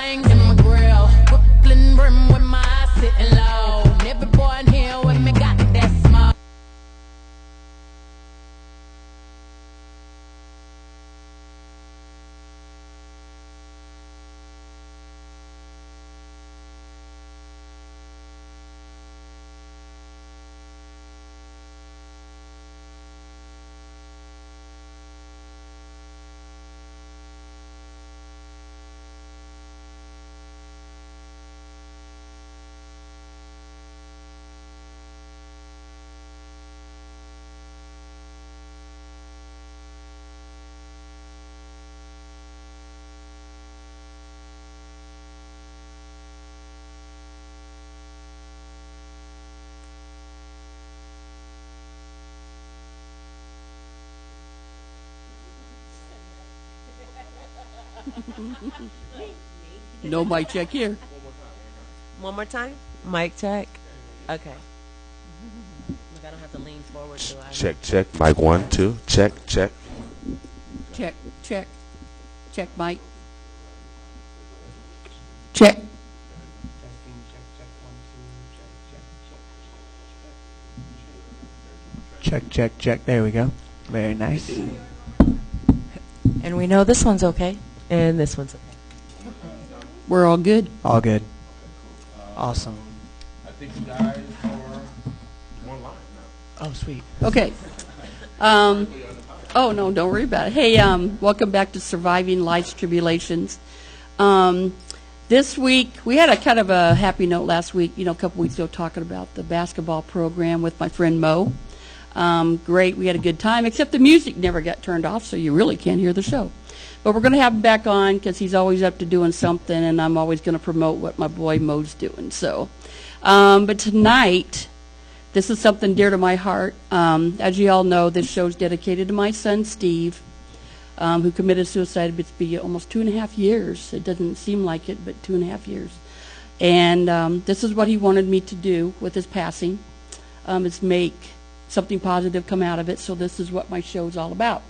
thing in my grill. Brooklyn brim with my eyes sitting low. Every boy in here with me got that smile. No mic check here. One more time. Mic check. Okay. Look, I don't have to lean forward, do I? Check, check. Mic 1, 2. Check, check. Check, check. Check, mic. Check. Check, check, check. There we go. Very nice. And we know this one's okay, and this one's okay. We're all good. All good. Awesome. I think you guys are one line now. Oh, sweet. Okay. Oh, no, don't worry about it. Hey, welcome back to Surviving Life's Tribulations. This week, we had a kind of a happy note last week, a couple weeks ago, talking about the basketball program with my friend Mo. Great, we had a good time, except the music never got turned off, so you really can't hear the show. But we're going to have him back on because he's always up to doing something, and I'm always going to promote what my boy Mo's doing. So, but tonight, this is something dear to my heart. As you all know, this show's dedicated to my son, Steve, who committed suicide. It's been almost 2.5 years. It doesn't seem like it, but 2.5 years. And this is what he wanted me to do with his passing, is make something positive come out of it. So this is what my show's all about.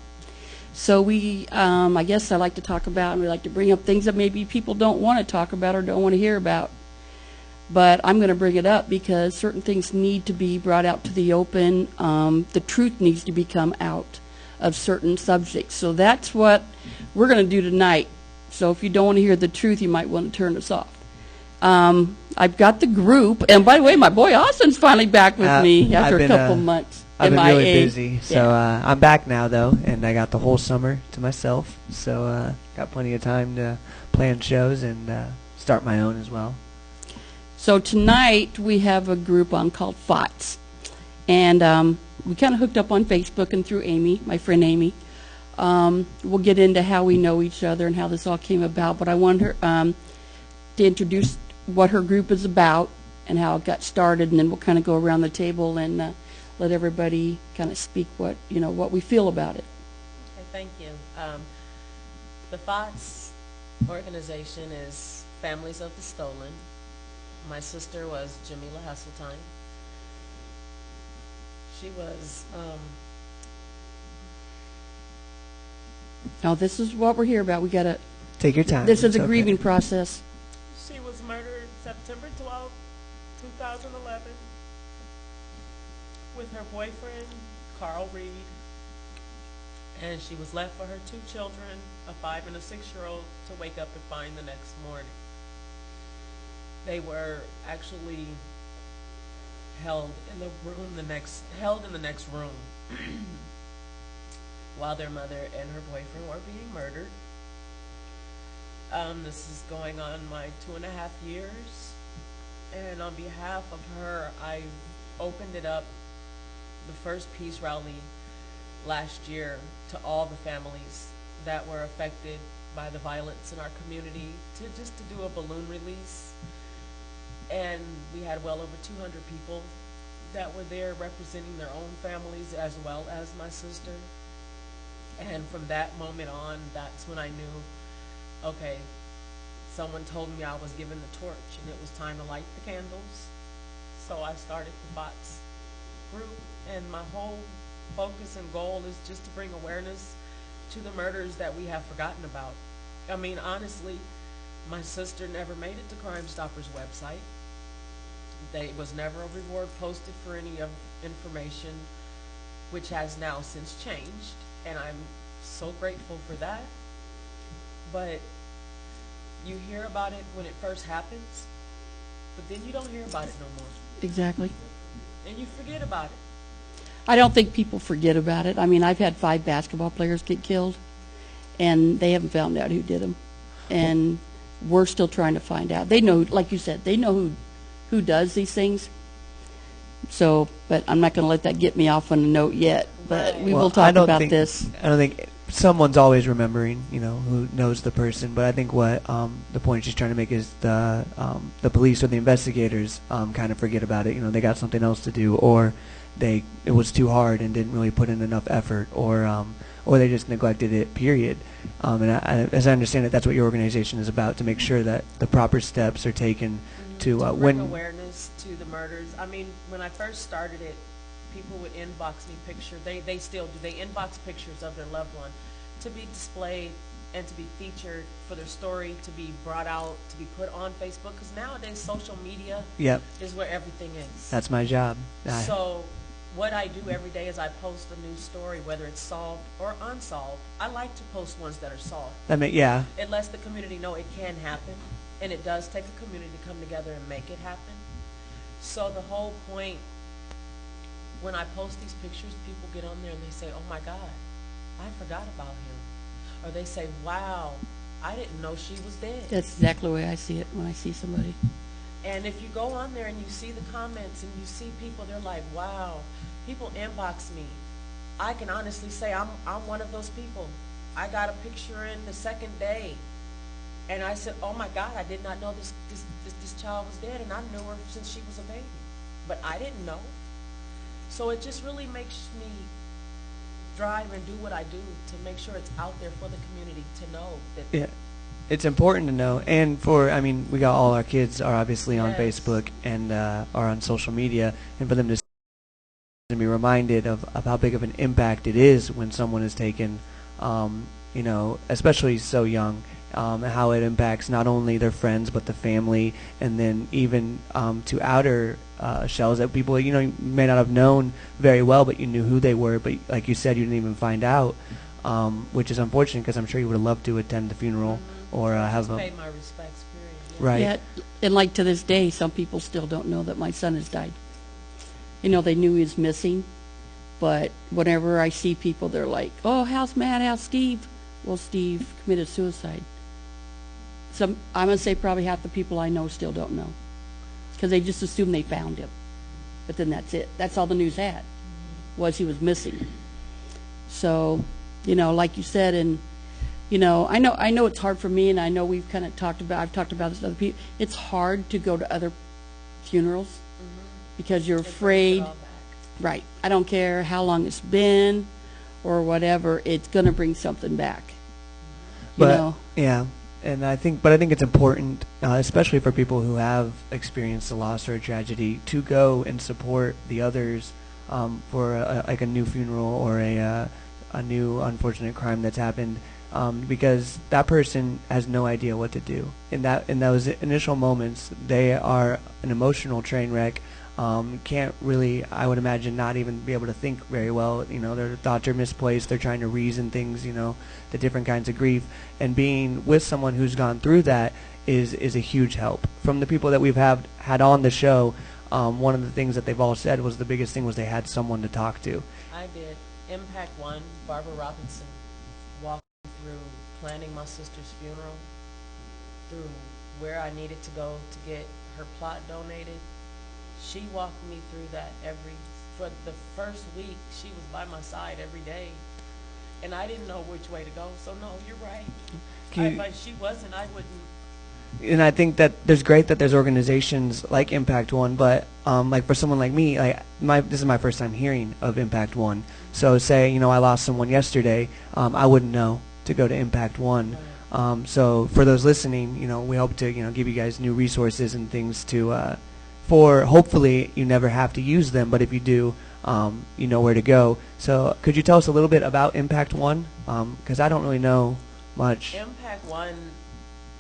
So we, I guess I like to talk about, and we like to bring up things that maybe people don't want to talk about or don't want to hear about. But I'm going to bring it up because certain things need to be brought out to the open. The truth needs to become out of certain subjects. So that's what we're going to do tonight. So if you don't want to hear the truth, you might want to turn us off. I've got the group, and by the way, my boy Austin's finally back with me after a couple months. I've been MIA. really busy, so I'm back now though, and I got the whole summer to myself, so got plenty of time to plan shows and start my own as well. So tonight we have a group on called F.O.T.S, and we kind of hooked up on Facebook and through Amy, my friend Amy. We'll get into how we know each other and how this all came about, but I want her to introduce what her group is about and how it got started, and then we'll kind of go around the table and let everybody kind of speak what we feel about it. Okay, thank you. The F.O.T.S organization is Families of the Stolen. My sister was Jamila Hasseltine. She was Now this is what we're here about. We gotta Take your time. This is It's a okay. grieving process. She was murdered September 12, 2011, with her boyfriend, Carl Reed, and she was left for her 2 children, a 5 and a 6-year-old, to wake up and find the next morning. They were actually held in the next room while their mother and her boyfriend were being murdered. This is going on my 2.5 years, and on behalf of her, I opened it up, the first peace rally last year, to all the families that were affected by the violence in our community, to do a balloon release. And we had well over 200 people that were there representing their own families as well as my sister. And from that moment on, that's when I knew, okay, someone told me I was given the torch and it was time to light the candles. So I started the F.O.T.S group, and my whole focus and goal is just to bring awareness to the murders that we have forgotten about. I mean, honestly, My sister never made it to Crime Stoppers website. There was never a reward posted for any of information, which has now since changed, and I'm so grateful for that. But you hear about it when it first happens, but then you don't hear about it no more, Exactly. and you forget about it. I don't think people forget about it. I mean, I've had 5 basketball players get killed, and they haven't found out who did them. And we're still trying to find out. They know, like you said, they know who does these things. So, but I'm not going to let that get me off on a note yet. But we will I talk don't about think, this. I don't think someone's always remembering, you know, who knows the person. But I think what the point she's trying to make is the police or the investigators kind of forget about it. You know, they got something else to do, or it was too hard and didn't really put in enough effort, or they just neglected it. Period. And as I understand it, that's what your organization is about, to make sure that the proper steps are taken to bring when. awareness to the murders. I mean, when I first started it, people would inbox me pictures. They still do. They inbox pictures of their loved one to be displayed and to be featured for their story, to be brought out, to be put on Facebook. Because nowadays, social media Yep, is where everything is. that's my job. So what I do every day is I post a new story, whether it's solved or unsolved. I like to post ones that are solved. Yeah, It lets the community know it can happen, and it does take a community to come together and make it happen. So the whole point, when I post these pictures, people get on there and they say, oh my God, I forgot about him. Or they say, wow, I didn't know she was dead. That's exactly the way I see it when I see somebody. And if you go on there and you see the comments and you see people, they're like, wow, people inbox me. I can honestly say I'm one of those people. I got a picture in the second day, and I said, oh my God, I did not know this child was dead, and I knew her since she was a baby. But I didn't know. So it just really makes me drive and do what I do to make sure it's out there for the community to know that. yeah. It's important to know, and we got all our kids are obviously on Yes. Facebook and are on social media, and for them to be reminded of how big of an impact it is when someone is taken, you know, especially so young, how it impacts not only their friends but the family, and then even to outer shells that people, you know, you may not have known very well, but you knew who they were, but like you said, you didn't even find out, which is unfortunate, because I'm sure you would have loved to attend the funeral. Or have Just a pay my respects, period. Yeah. right. Yeah, and like to this day, some people still don't know that my son has died. You know, they knew he was missing, but whenever I see people, they're like, oh, how's Matt, how's Steve? Well, Steve committed suicide. I'm going to say probably half the people I know still don't know, because they just assume they found him. But then that's it. That's all the news had, was he was missing. So, you know, like you said, and you know, I know it's hard for me, and I know we've kind of I've talked about this to other people. It's hard to go to other funerals because you're It brings it afraid. all back. Right. I don't care how long it's been or whatever. It's going to bring something back. You But know? yeah, and I think it's important, especially for people who have experienced a loss or a tragedy, to go and support the others for like a new funeral or a new unfortunate crime that's happened. Because that person has no idea what to do. In those initial moments, they are an emotional train wreck. Can't really, I would imagine, not even be able to think very well. You know, their thoughts are misplaced. They're trying to reason things. You know, the different kinds of grief. And being with someone who's gone through that is a huge help. From the people that we've had on the show, one of the things that they've all said was the biggest thing was they had someone to talk to. I did. Impact One, Barbara Robinson walked me through planning my sister's funeral, through where I needed to go to get her plot donated. She walked me through that for the first week. She was by my side every day, and I didn't know which way to go. So no, you're right. If she wasn't, I wouldn't. And I think that there's great that there's organizations like Impact One, but like for someone like me, this is my first time hearing of Impact One. So say, you know, I lost someone yesterday, I wouldn't know to go to Impact One. So for those listening, you know, we hope to, you know, give you guys new resources and things to, for hopefully you never have to use them, but if you do, you know where to go. So could you tell us a little bit about Impact One? Because I don't really know much. Impact One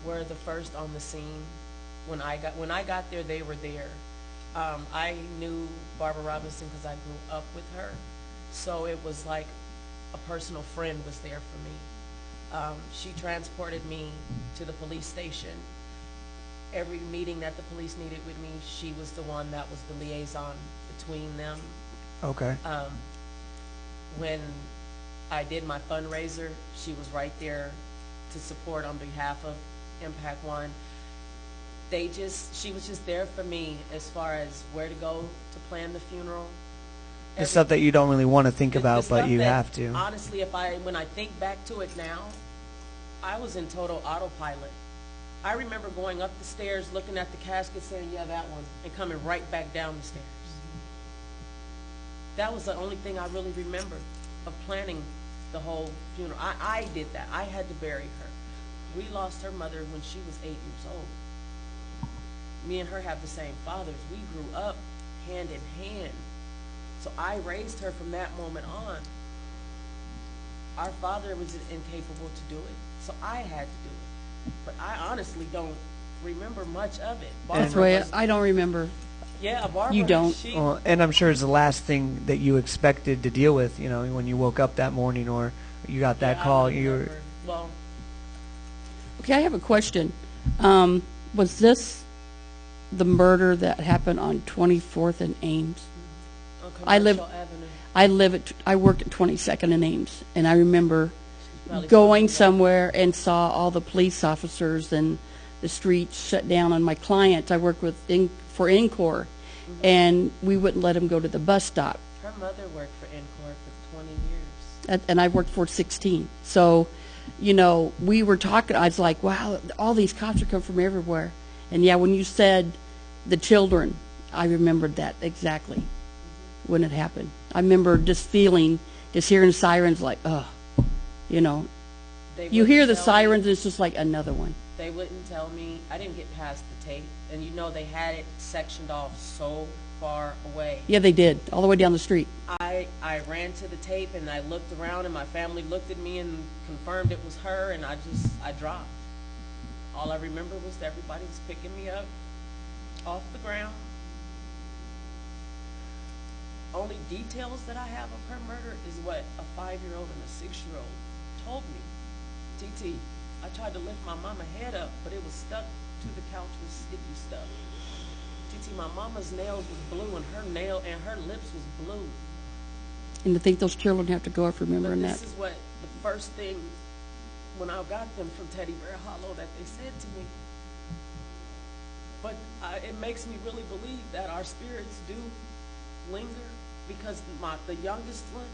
were the first on the scene. When I got there, they were there. I knew Barbara Robinson because I grew up with her, so it was like a personal friend was there for me. She transported me to the police station. Every meeting that the police needed with me, she was the one that was the liaison between them. Okay. When I did my fundraiser, she was right there to support on behalf of Impact One. She was just there for me as far as where to go to plan the funeral. The stuff that you don't really want to think The about, but stuff you that, have to. Honestly, when I think back to it now, I was in total autopilot. I remember going up the stairs, looking at the casket, saying, yeah, that one, and coming right back down the stairs. That was the only thing I really remember of planning the whole funeral. I did that. I had to bury her. We lost her mother when she was 8 years old. Me and her have the same fathers. We grew up hand in hand. So I raised her from that moment on. Our father was incapable to do it, so I had to do it. But I honestly don't remember much of it. That's why I don't remember. Yeah, Barbara. You don't. Well, and I'm sure it's the last thing that you expected to deal with, when you woke up that morning or you got that call. You were. Well, Okay, I have a question. Was this the murder that happened on 24th and Ames? on I live- Commercial Avenue. I worked at 22nd and Ames, and I remember Probably going something somewhere and saw all the police officers and the streets shut down on my clients. I worked for Encore, and we wouldn't let them go to the bus stop. Her mother worked for Encore for 20 years. And I worked for 16. So, we were talking, I was like, wow, all these cops are coming from everywhere. And yeah, when you said the children, I remembered that exactly when it happened. I remember just hearing sirens like, They you hear wouldn't the tell sirens, me- it's just like another one. They wouldn't tell me. I didn't get past the tape. And they had it sectioned off so far away. Yeah, they did, all the way down the street. I ran to the tape and I looked around and my family looked at me and confirmed it was her, and I dropped. All I remember was that everybody was picking me up off the ground. Only details that I have of her murder is what a 5-year-old and a 6-year-old told me. TT, I tried to lift my mama head up, but it was stuck to the couch with sticky stuff. TT, my mama's nails was blue and her lips was blue. And to think those children have to go up remembering But that. this is what the first thing when I got them from Teddy Bear Hollow that they said to me. But it makes me really believe that our spirits do linger, because the youngest one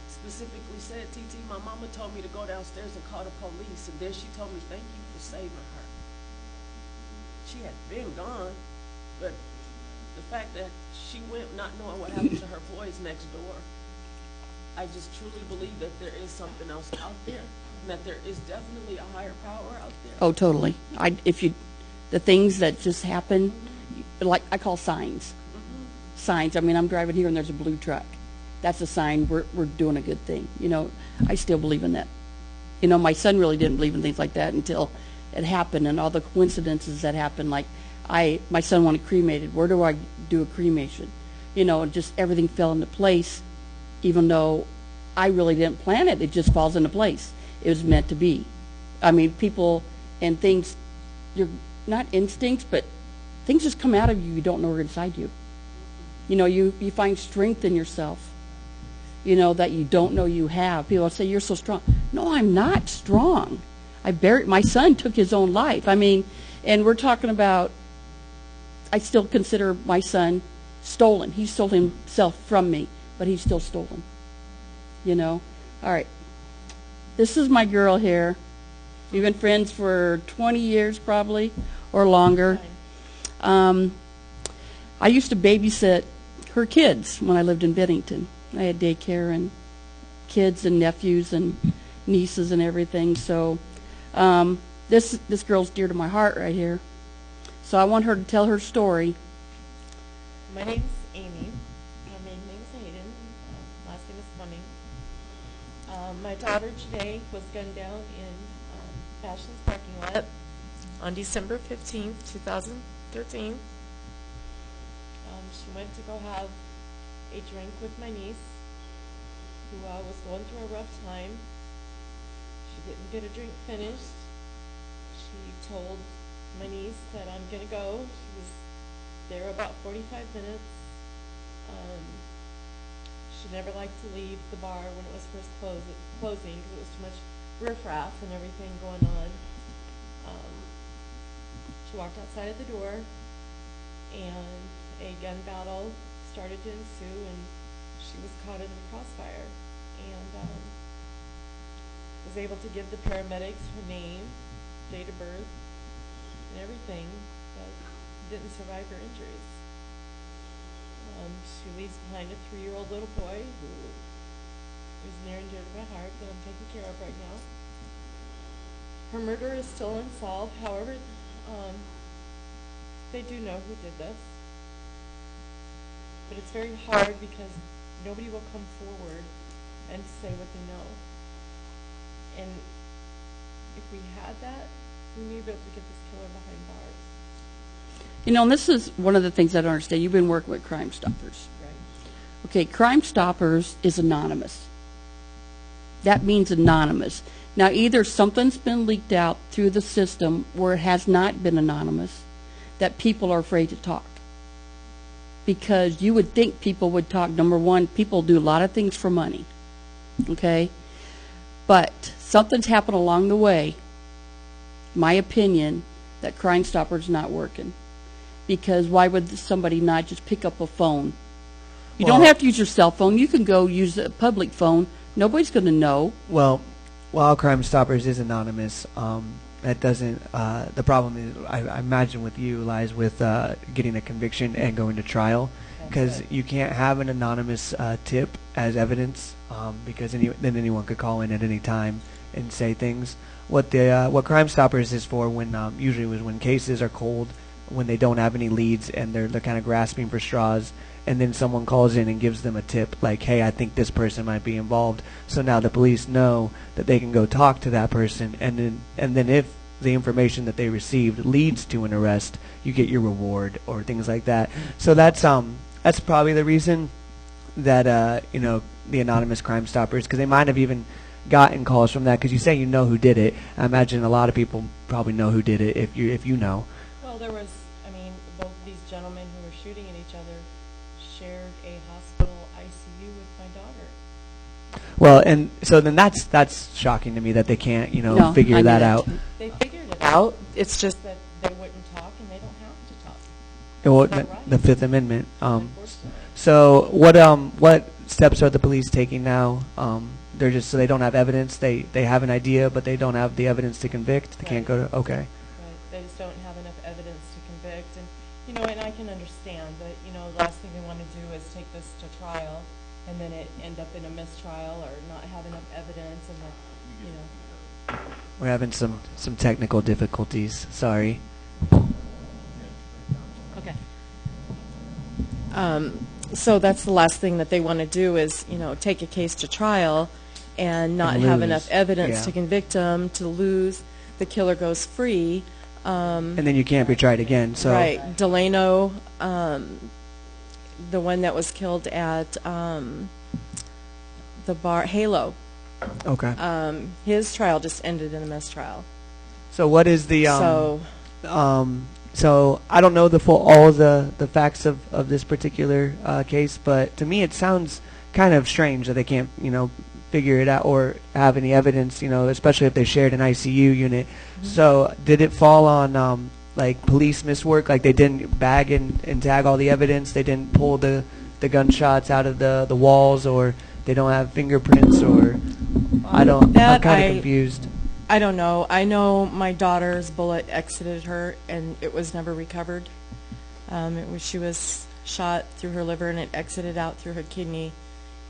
specifically said, TT, my mama told me to go downstairs and call the police, and then she told me thank you for saving her. She had been gone, but the fact that she went not knowing what happened to her boys next door, I just truly believe that there is something else out there, and that there is definitely a higher power out there. Oh, totally. The things that just happen, like I call signs. Signs. I mean, I'm driving here and there's a blue truck. That's a sign we're doing a good thing. I still believe in that. My son really didn't believe in things like that until it happened, and all the coincidences that happened. Like, my son wanted cremated. Where do I do a cremation? And just everything fell into place, even though I really didn't plan it. It just falls into place. It was meant to be. I mean, people and things, you're not instincts, but things just come out of you. You don't know are inside you. You find strength in yourself, that you don't know you have. People say, you're so strong. No, I'm not strong. My son took his own life. I mean, and we're talking about, I still consider my son stolen. He stole himself from me, but he's still stolen. All right. This is my girl here. We've been friends for 20 years probably, or longer. I used to babysit her kids when I lived in Bennington. I had daycare and kids and nephews and nieces and everything. So this girl's dear to my heart right here. So I want her to tell her story. My name's Amy. My maiden name's Hayden. Last name is Fleming. My daughter today was gunned down in Fashion's parking lot. on December 15th, 2013. She went to go have a drink with my niece, who was going through a rough time. She didn't get a drink finished. She told my niece that I'm going to go. She was there about 45 minutes. She never liked to leave the bar when it was first closing because it was too much riffraff and everything going on. She walked outside of the door, and a gun battle started to ensue, and she was caught in the crossfire, and was able to give the paramedics her name, date of birth, and everything, but didn't survive her injuries. She leaves behind a 3-year-old little boy who is near and dear to my heart that I'm taking care of right now. Her murder is still unsolved. However, they do know who did this. But it's very hard because nobody will come forward and say what they know. And if we had that, we may be able to get this killer behind bars. You know, and this is one of the things I don't understand. You've been working with Crime Stoppers. Right. Okay, Crime Stoppers is anonymous. That means anonymous. Now, either something's been leaked out through the system where it has not been anonymous, that people are afraid to talk. Because you would think people would talk. Number one, people do a lot of things for money. Okay? But something's happened along the way, my opinion, that Crime Stoppers not working. Because why would somebody not just pick up a phone? You don't have to use your cell phone. You can go use a public phone. Nobody's going to know. Well, while Crime Stoppers is anonymous, that doesn't. The problem is, I imagine, with you lies with getting a conviction and going to trial, because you can't have an anonymous tip as evidence, because then anyone could call in at any time and say things. What Crime Stoppers is for, when usually was when cases are cold, when they don't have any leads and they're kind of grasping for straws, and then someone calls in and gives them a tip like, hey, I think this person might be involved. So now the police know that they can go talk to that person, and then if the information that they received leads to an arrest, you get your reward or things like that. So that's probably the reason that the anonymous Crime Stoppers, because they might have even gotten calls from that, because you say you know who did it. I imagine a lot of people probably know who did it if you know. Well, there was, both these gentlemen who were shooting at each other shared a hospital ICU with my daughter. Well, and so then that's shocking to me that they can't No, figure I knew that that out. too. They figured it out. It's just that they wouldn't talk, and they don't have to talk. Well, It's not right. the Fifth Amendment. Unfortunately. So what steps are the police taking now? They're just, so they don't have evidence. They have an idea, but they don't have the evidence to convict. They can't go to okay. Right. They just don't have enough evidence to convict, and and I can understand, but the last thing they want to do is take this to trial, and then it end up in a mistrial or not have enough evidence, and then We're having some technical difficulties. Sorry. Okay. So that's the last thing that they want to do is, take a case to trial and not And have lose. enough evidence Yeah. to convict them, to lose. The killer goes free. And then you can't be tried again. So Right. Delano, the one that was killed at the bar, Halo, okay. his trial just ended in a mistrial. So what is the So, So I don't know all the facts of this particular case, but to me it sounds kind of strange that they can't figure it out or have any evidence, especially if they shared an ICU unit. mm-hmm. So did it fall on like police miswork? Like they didn't bag and tag all the evidence? They didn't pull the gunshots out of the walls, or they don't have fingerprints, or I'm kind of confused. I don't know. I know my daughter's bullet exited her, and it was never recovered. She was shot through her liver, and it exited out through her kidney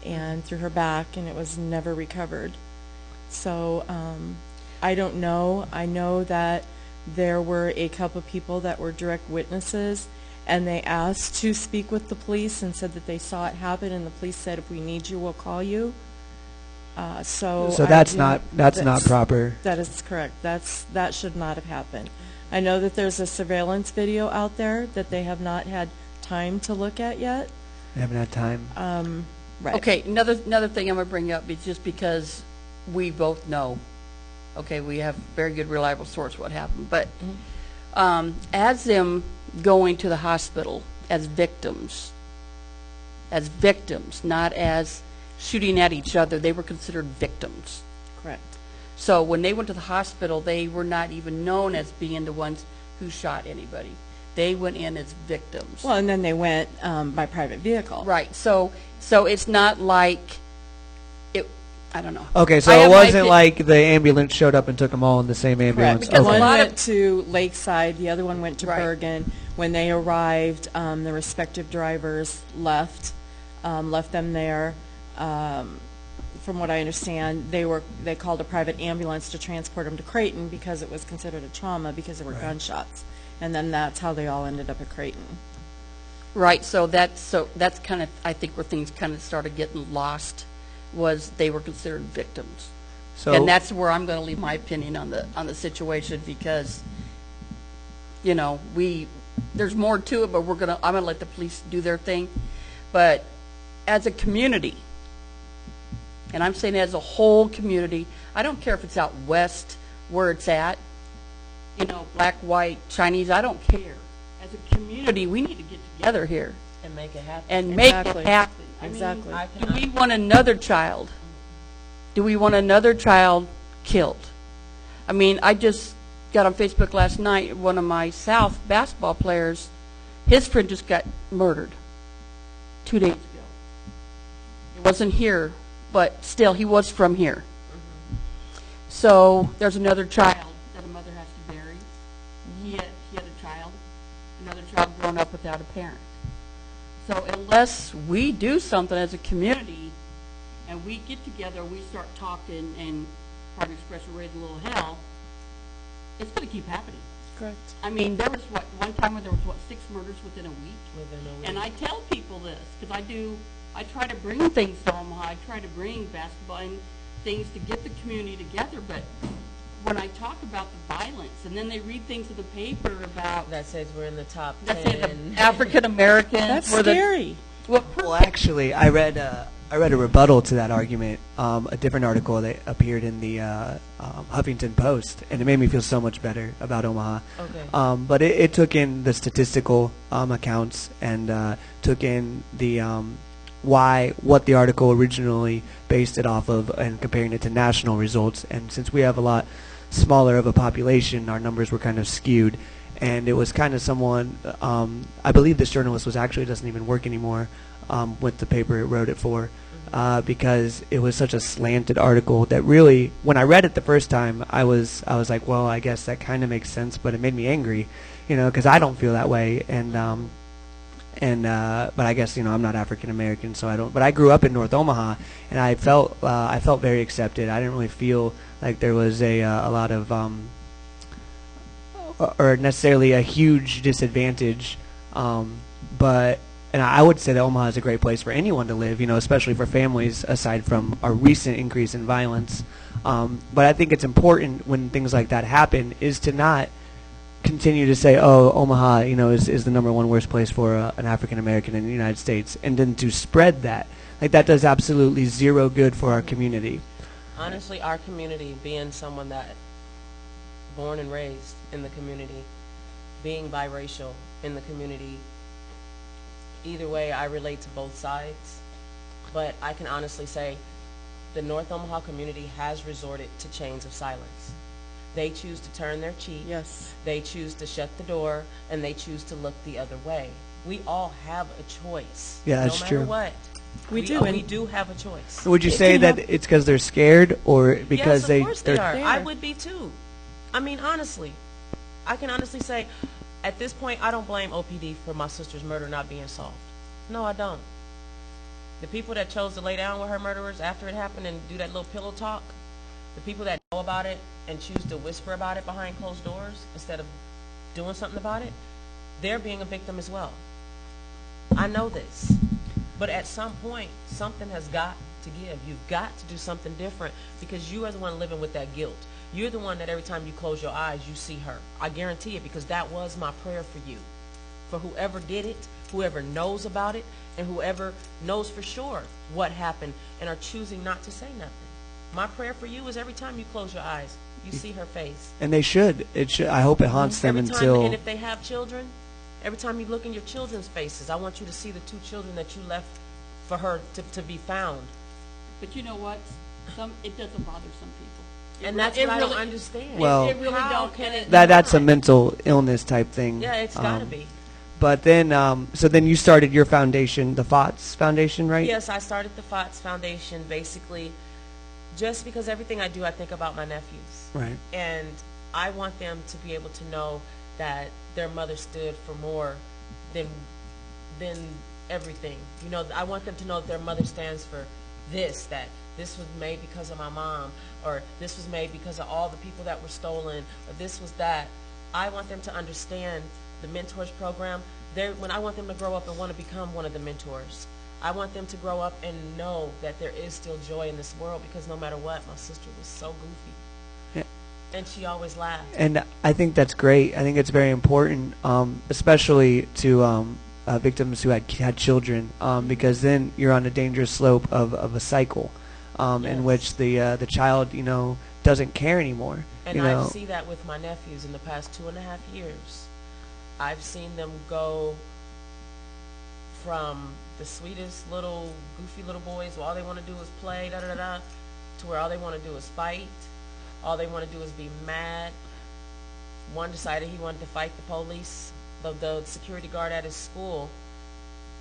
and through her back, and it was never recovered. So I don't know. I know that there were a couple of people that were direct witnesses, and they asked to speak with the police and said that they saw it happen, and the police said, if we need you, we'll call you. So that's not proper. That is correct. That should not have happened. I know that there's a surveillance video out there that they have not had time to look at yet. I haven't had time. Right. Okay, another thing I'm going to bring up is just because we both know, okay, we have very good reliable source what happened, but as them going to the hospital as victims, not as shooting at each other, they were considered victims. Correct. So when they went to the hospital, they were not even known as being the ones who shot anybody. They went in as victims. Well, and then they went by private vehicle. Right. So it's not like it. I don't know. Okay, so I it have my wasn't like the ambulance showed up and took them all in the same ambulance. Because One a lot went of- to Lakeside, the other one went to Right. Bergen. When they arrived, the respective drivers left them there. From what I understand, they called a private ambulance to transport them to Creighton because it was considered a trauma because there were gunshots. And then that's how they all ended up at Creighton. Right. So that's kind of, I think, where things kind of started getting lost, was they were considered victims. So And that's where I'm going to leave my opinion on the situation, because, you know, there's more to it, but I'm going to let the police do their thing. But as a community, and I'm saying as a whole community, I don't care if it's out west where it's at, you know, black, white, Chinese, I don't care. As a community, we need to get together here And make it happen. and make Exactly. it happen. Exactly. I Do cannot- we want another child? Do we want another child killed? I mean, I just got on Facebook last night, one of my South basketball players, his friend just got murdered 2 days ago. It wasn't here, but still, he was from here. So there's another child that a mother has to bury. He had a child, another child grown up without a parent. So unless we do something as a community and we get together, we start talking and, pardon the expression, raise a little hell, it's going to keep happening. Correct. I mean, there was one time when there was 6 murders within a week? Within a week. And I tell people this, because I try to bring things to Omaha. I try to bring basketball and things to get the community together, but when I talk about the violence, and then they read things in the paper about, That says we're in the top let's say, 10. the African Americans. That's scary. Well, actually, I read a rebuttal to that argument, a different article that appeared in the Huffington Post, and it made me feel so much better about Omaha. Okay. But it took in the statistical accounts and took in the what the article originally based it off of, and comparing it to national results. And since we have a lot smaller of a population, our numbers were kind of skewed. And it was kind of someone, I believe this journalist doesn't even work anymore with the paper it wrote it for, because it was such a slanted article that really, when I read it the first time, I was like, well, I guess that kind of makes sense, but it made me angry, you know, because I don't feel that way. But I guess, you know, I'm not African American, so I don't. But I grew up in North Omaha, and I felt very accepted. I didn't really feel like there was a lot of or necessarily a huge disadvantage. And I would say that Omaha is a great place for anyone to live, you know, especially for families, aside from our recent increase in violence. But I think it's important when things like that happen is to not continue to say, oh, Omaha, you know, is the #1 worst place for an African American in the United States, and then to spread that. Like, that does absolutely zero good for our community. Honestly, our community, being someone that born and raised in the community, being biracial in the community, either way, I relate to both sides. But I can honestly say the North Omaha community has resorted to chains of silence. They choose to turn their cheek. Yes. They choose to shut the door, and they choose to look the other way. We all have a choice. Yeah, that's no matter true. what. We do, We and- do have a choice. Would you say that it's because they're scared, or because Yes, they? of course they are. There. I would be too. I mean, honestly, I can honestly say, at this point, I don't blame OPD for my sister's murder not being solved. No, I don't. The people that chose to lay down with her murderers after it happened and do that little pillow talk, the people that know about it and choose to whisper about it behind closed doors instead of doing something about it, they're being a victim as well. I know this. But at some point, something has got to give. You've got to do something different because you are the one living with that guilt. You're the one that every time you close your eyes, you see her. I guarantee it, because that was my prayer for you. For whoever did it, whoever knows about it, and whoever knows for sure what happened and are choosing not to say nothing. My prayer for you is every time you close your eyes, you see her face. And they should. It should. I hope it haunts them Every time, until. and if they have children, every time you look in your children's faces, I want you to see the 2 children that you left for her to be found. But you know what? It doesn't bother some people. And that's what I don't understand. Well, it really How don't. can it that's a not? mental illness type thing. Yeah, it's got to be. But then, so then you started your foundation, the F.O.T.S Foundation, right? Yes, I started the F.O.T.S Foundation basically just because everything I do, I think about my nephews. Right. And I want them to be able to know that their mother stood for more than everything. You know, I want them to know that their mother stands for this, that this was made because of my mom, or this was made because of all the people that were stolen, or this was that. I want them to understand the mentors program. When I want them to grow up and want to become one of the mentors. I want them to grow up and know that there is still joy in this world, because no matter what, my sister was so goofy. Yeah. And she always laughed. And I think that's great. I think it's very important, especially to victims who had children, because then you're on a dangerous slope of a cycle, in Yes. which the child, doesn't care anymore. And I see that with my nephews in the past 2.5 years. I've seen them go from the sweetest little goofy little boys where all they want to do is play, to where all they want to do is fight. All they want to do is be mad. One decided he wanted to fight the police, the security guard at his school,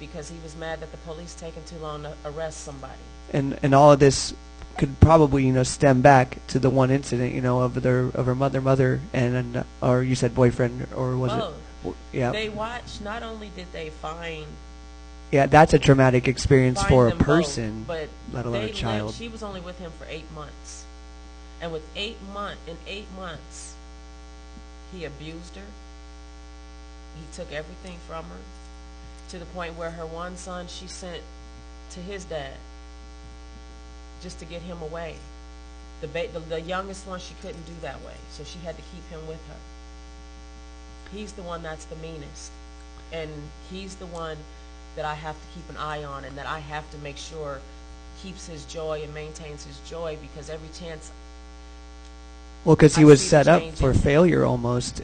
because he was mad that the police taking too long to arrest somebody. And all of this could probably stem back to the one incident of her mother and or you said boyfriend, or was Both. it? Yeah. They watched. Not only did they find That's a traumatic experience for a them both, person, but let alone a they child. lived. She was only with him for 8 months, and with 8 months, he abused her. He took everything from her, to the point where her one son she sent to his dad just to get him away. The youngest one she couldn't do that way, so she had to keep him with her. He's the one that's the meanest, and he's the one that I have to keep an eye on, and that I have to make sure keeps his joy and maintains his joy, because every chance. Well, because he I was see the set up change for in him. failure almost,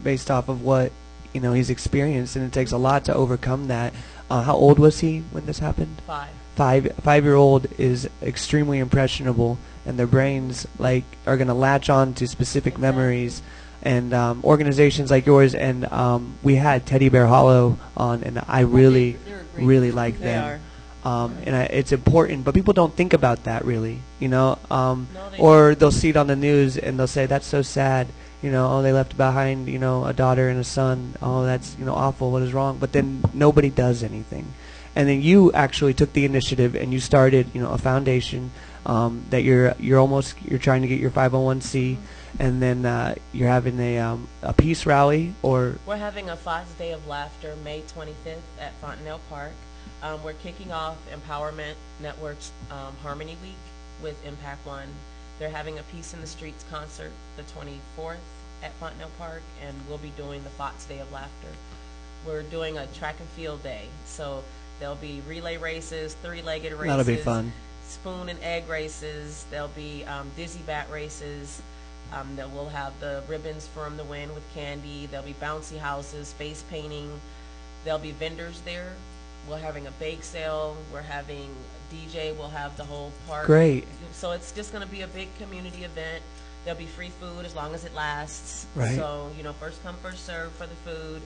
based off of what he's experienced, and it takes a lot to overcome that. How old was he when this happened? 5. 5-year-old is extremely impressionable, and their brains are going to latch on to specific memories. And organizations like yours, and we had Teddy Bear Hollow on, and I really, they're a great really group. like They them. are. It's important, but people don't think about that really, they or they'll see it on the news and they'll say that's so sad, oh, they left behind, a daughter and a son, oh, that's awful, what is wrong? But then nobody does anything, and then you actually took the initiative and you started, a foundation that you're trying to get your 501c, and then you're having a peace rally, or We're having a F.O.T.S Day of Laughter, May 25th at Fontenelle Park. We're kicking off Empowerment Network's Harmony Week with Impact One. They're having a Peace in the Streets concert the 24th at Fontenelle Park, and we'll be doing the F.O.T.S Day of Laughter. We're doing a track and field day, so there'll be relay races, 3-legged races. that'll be fun. Spoon and egg races. There'll be dizzy bat races. That we'll have the ribbons from the win with candy. There'll be bouncy houses, face painting. There'll be vendors there. We're having a bake sale. We're having a DJ. We'll have the whole park. Great. So it's just going to be a big community event. There'll be free food as long as it lasts. Right. So, first come, first serve for the food.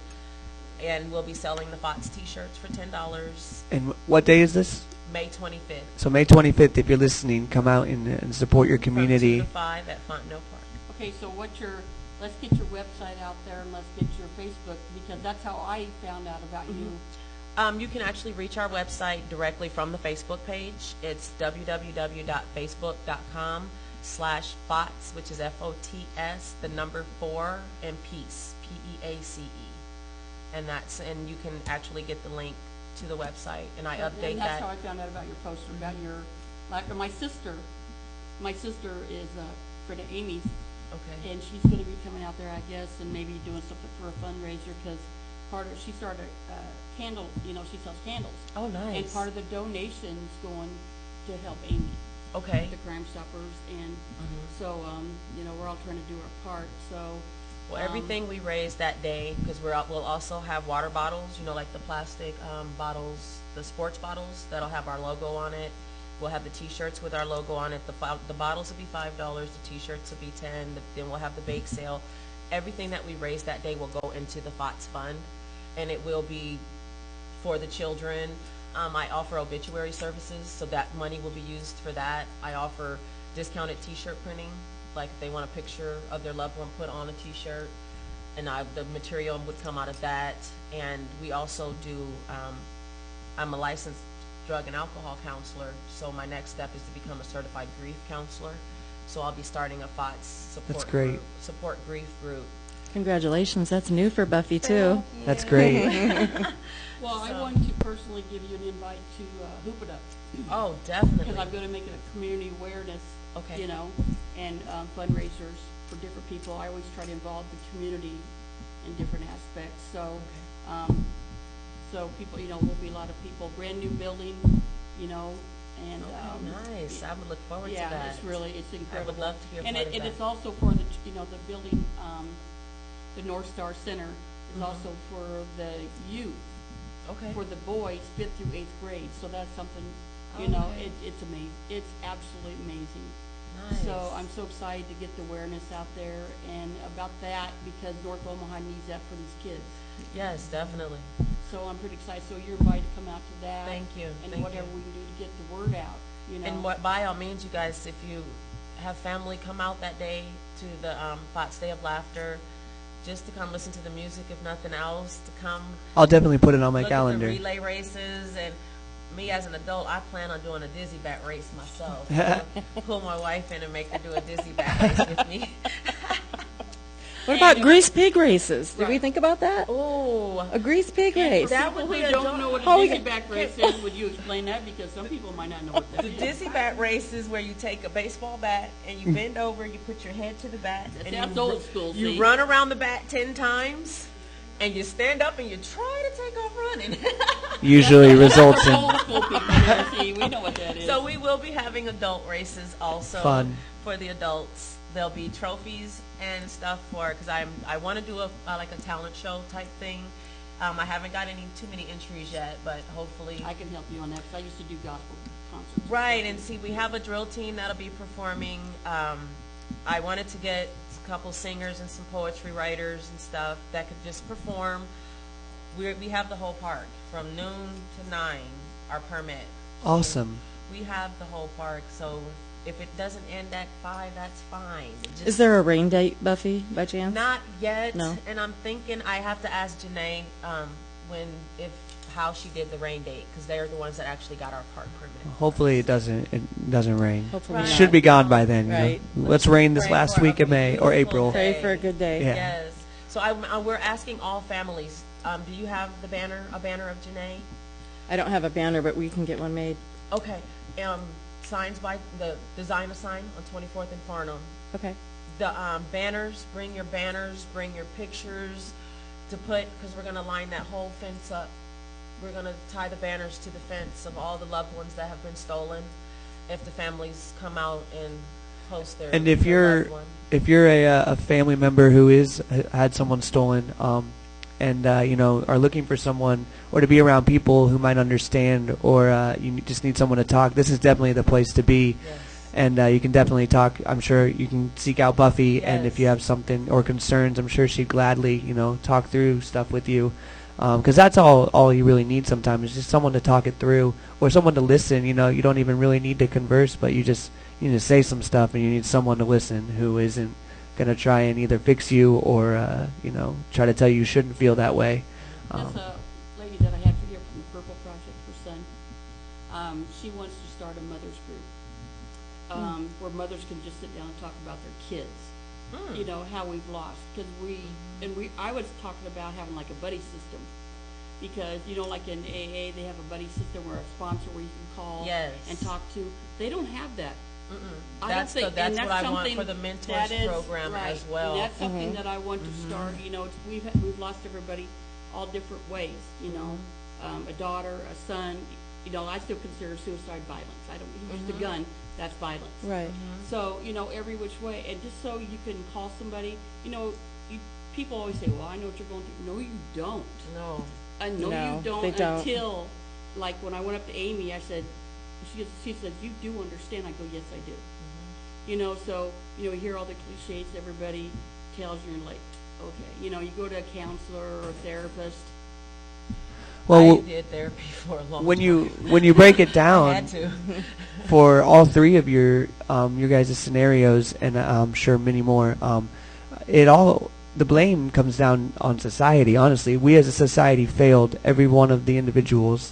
And we'll be selling the F.O.T.S t-shirts for $10. And what day is this? May 25th. So May 25th, if you're listening, come out and support your community. From 2 to 5 at Fontenelle Park. Okay, so let's get your website out there, and let's get your Facebook, because that's how I found out about you. You can actually reach our website directly from the Facebook page. It's www.facebook.com/FOTS, which is F-O-T-S, the number 4, and peace, P-E-A-C-E. And you can actually get the link to the website, and I update And that's that. how I found out about your poster, about your like my sister is a friend of Amy's, Okay. and she's going to be coming out there, I guess, and maybe doing something for a fundraiser because she started candle, she sells candles. Oh, nice. And part of the donation's going to help Amy, Okay. the Crime Stoppers, and so, we're all trying to do our part, so. Well, everything we raise that day, because we'll also have water bottles, like the plastic bottles, the sports bottles that'll have our logo on it. We'll have the T-shirts with our logo on it. The bottles will be $5. The T-shirts will be $10. Then we'll have the bake sale. Everything that we raise that day will go into the F.O.T.S fund, and it will be for the children. I offer obituary services, so that money will be used for that. I offer discounted T-shirt printing, like if they want a picture of their loved one put on a T-shirt, and the material would come out of that. And we also do, I'm a licensed drug and alcohol counselor, so my next step is to become a certified grief counselor. So I'll be starting a F.O.T.S support grief group. Congratulations, that's new for Buffy too. That's great. Well, I want to personally give you an invite to Hoop It Up. Oh, definitely. Because I'm going to make it a community awareness, Okay. And fundraisers for different people. I always try to involve the community in different aspects. So, so people, will be a lot of people, brand new building, and. Nice. I would look forward to that. Yeah, it's incredible. I would love to be a and part of and that. it's also for the, the building, the North Star Center is also for the youth. Okay. For the boys, 5th through 8th grade. So that's something, Okay. it's amazing. It's absolutely amazing. Nice. So I'm so excited to get the awareness out there and about that because North Omaha needs that for these kids. Yes, definitely. So I'm pretty excited. So you're invited to come out to that. Thank you. And Thank whatever you. we can do to get the word out, And by all means, you guys, if you have family come out that day to the F.O.T.S Day of Laughter, just to come listen to the music, if nothing else, to come I'll definitely put it on my look calendar. at the relay races. And me as an adult, I plan on doing a dizzy bat race myself. So pull my wife in and make her do a dizzy bat race with me. What about grease pig races? Did we think about that? Oh, A grease pig And race. for That people would be who a don't know what How a we dizzyback race is, would you explain that? Because some people might not know what that the is. dizzy bat race is where you take a baseball bat and you bend over, you put your head to the bat, That and sounds you, old school, see? you run around the bat 10 times, and you stand up and you try to take off running. Usually results in Old school people there, see, we know what that is. So we will be having adult races also Fun. for the adults. There'll be trophies and stuff because I want to do like a talent show type thing. I haven't got too many entries yet, but hopefully. I can help you on that because I used to do gospel concerts. Right, and see, we have a drill team that'll be performing. I wanted to get a couple singers and some poetry writers and stuff that could just perform. We have the whole park from noon to 9, our permit. awesome. We have the whole park, so if it doesn't end at 5, that's fine. Just Is there a rain date, Buffy, by chance? not yet? No. And I'm thinking I have to ask Janae how she did the rain date because they're the ones that actually got our park permit. Hopefully it doesn't rain. Hopefully Right. It not. should be gone by then. Right. Let's rain this Pray last for week a of May beautiful or April. day. Pray for a good day. Yeah. Yes. So we're asking all families. Do you have a banner of Janae? I don't have a banner, but we can get one made. Okay. Signs by the design a sign on 24th and Farnham. Okay. The banners, bring your pictures to put, because we're going to line that whole fence up. We're going to tie the banners to the fence of all the loved ones that have been stolen if the families come out and post their And if their you're loved one. a family member who had someone stolen, and are looking for someone or to be around people who might understand, or you just need someone to talk, this is definitely the place to be. Yes. And you can definitely talk. I'm sure you can seek out Buffy, and if you Yes. have something or concerns, I'm sure she'd gladly, talk through stuff with you. Because that's all you really need sometimes is just someone to talk it through, or someone to listen. You don't even really need to converse, but you just need to say some stuff, and you need someone to listen who isn't going to try and either fix you or try to tell you shouldn't feel that way. That's a lady that I had here from the Purple Project, her son. She wants to start a mother's group where mothers can just sit down and talk about their kids. How we've lost. Because I was talking about having like a buddy system because, like in AA, they have a buddy system or a sponsor where you can call Yes. and talk to. They don't have that. I don't That's think- that's and what I want something for the mentors that is- program right. as well. And that's something that I want to start. We've lost everybody all different ways. A daughter, a son. I still consider suicide violence. I don't use the gun. That's violence. Right. So every which way, and just so you can call somebody. People always say, "Well, I know what you're going through." No, you don't. No. I know No, you don't, they don't. until, like, when I went up to Amy, I said, she said, "You do understand?" I go, "Yes, I do." So, you hear all the cliches everybody tells you, and like, okay, you go to a counselor or a therapist. Well, I did therapy for a long when time. when you break it I down had to. for all three of your guys' scenarios, and I'm sure many more, the blame comes down on society. Honestly, we as a society failed every one of the individuals.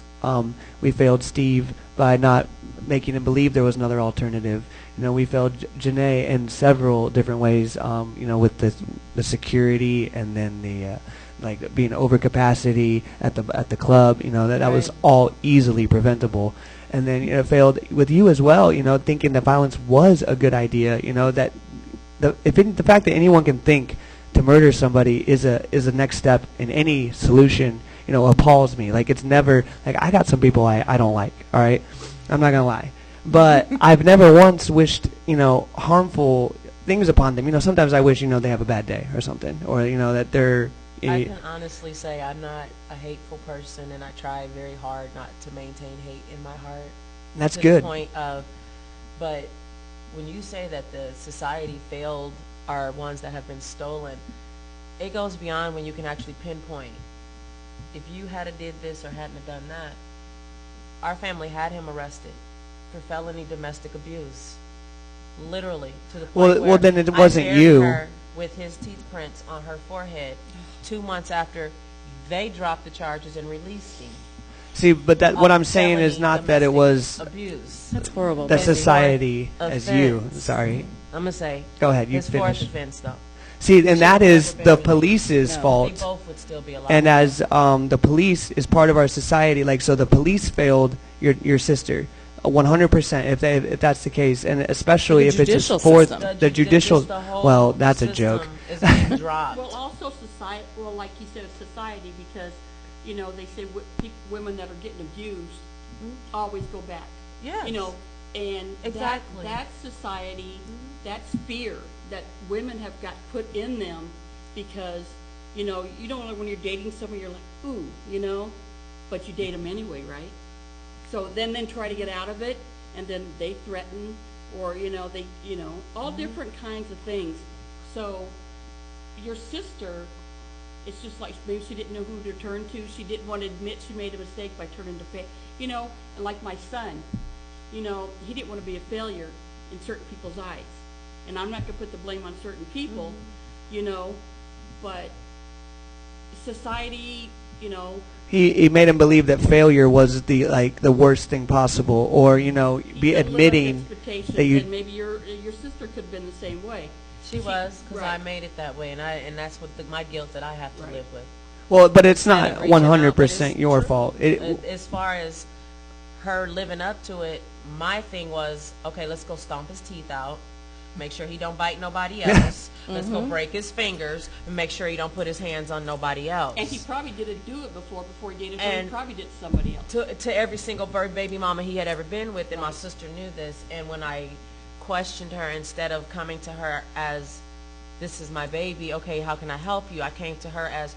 We failed Steve by not making him believe there was another alternative. We failed Janae in several different ways. With the security, and then the like being overcapacity at the club. That was Right. all easily preventable. And then it failed with you as well. Thinking that violence was a good idea. That the fact that anyone can think to murder somebody is a next step in any solution, appalls me. Like, it's never, like, I got some people I don't like, all right? I'm not gonna lie. But I've never once wished, harmful things upon them. Sometimes I wish, they have a bad day or something, or, that they're... I can honestly say I'm not a hateful person, and I try very hard not to maintain hate in my heart. That's to good. The point of, but when you say that the society failed are ones that have been stolen, it goes beyond when you can actually pinpoint. If you had did this or hadn't have done that, our family had him arrested for felony domestic abuse, literally to the point where Well, then it I wasn't buried you. her with his teeth prints on her forehead 2 months after they dropped the charges and released him. See, but what of I'm saying is felony not that it domestic was abuse. That's horrible. the That's his society fourth as you. offense. Sorry. I'm gonna say Go ahead, you his fourth finish. offense though. See, and that Should've is never the been police's No. They fault. both would still be alive. And as the police is part of our society, like, so the police failed your sister 100% if that's the case, and especially The if it's judicial his fourth system. the judicial. the whole Well, that's a joke. system is being dropped. Well, also society. Well, like you said, society, because they say women that are getting abused always go back. Yes. And Exactly. that society, that's fear that women have got put in them, because you don't know when you're dating someone, you're like, ooh, but you date them anyway, right? So then try to get out of it, and then they threaten, or they all different kinds of things. So your sister, it's just like maybe she didn't know who to turn to. She didn't want to admit she made a mistake by turning to faith. And like my son, he didn't want to be a failure in certain people's eyes. And I'm not going to put the blame on certain people, but society, He made him believe that failure was the worst thing possible, or be you can live up admitting expectations, that you. and maybe your sister could have been the same way. She was, because I right. made it that way, and that's what my guilt that I have to Right. live with. Well, but it's Kind of not reaching out, but 100% it's your true. fault. As far as her living up to it, my thing was, okay, let's go stomp his teeth out, make sure he don't bite nobody else. Let's go break his fingers and make sure he don't put his hands on nobody else. And he probably didn't do it before he dated her. He And probably did it to somebody else. to every single bird baby mama he had ever been with, and my sister knew this. And when I questioned her, instead of coming to her as, this is my baby, okay, how can I help you? I came to her as,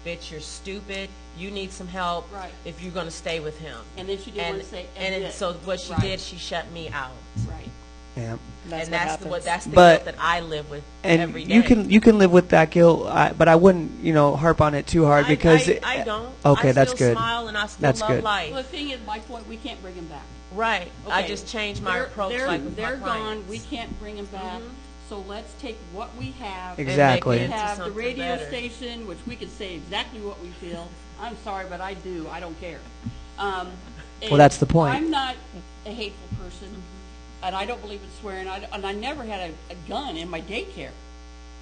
bitch, you're stupid. You need some help Right. if you're going to stay with him. And then she didn't want to say, and so what she Right. did, she shut me out. Right. Yeah. That's And what that's happens. that's the But- guilt that I live with And every day. you can live with that guilt, but I wouldn't harp on it too hard, because I don't. Okay, I that's still good. smile and I still That's love good. life. Well, the thing is, my point, we can't bring him back. Right. I Okay. just changed my They're- approach they're, like with they're my gone. clients. We can't bring him back. So let's take what we have. Exactly. And We make it have the into radio something better. station, which we can say exactly what we feel. I'm sorry, but I do. I don't care. Well, that's the point. I'm not a hateful person, and I don't believe in swearing. And I never had a gun in my daycare.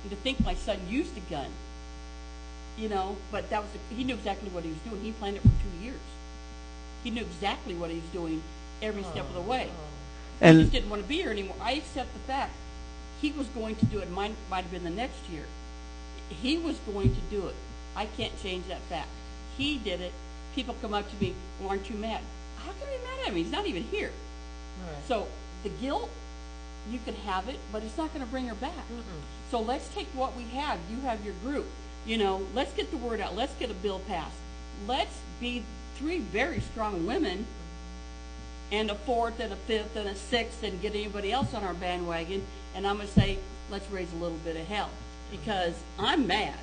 And to think my son used a gun, but he knew exactly what he was doing. He planned it for 2 years. He knew exactly what he was doing every step of the way. He And just didn't want to be here anymore. I accept the fact he was going to do it. Might have been the next year. He was going to do it. I can't change that fact. He did it. People come up to me, well, aren't you mad? How can I be mad at him? He's not even here. Right. So the guilt, you can have it, but it's not going to bring her back. So let's take what we have. You have your group. Let's get the word out. Let's get a bill passed. Let's be 3 very strong women and a 4th and a 5th and a 6th and get anybody else on our bandwagon. And I'm going to say, let's raise a little bit of hell because I'm mad.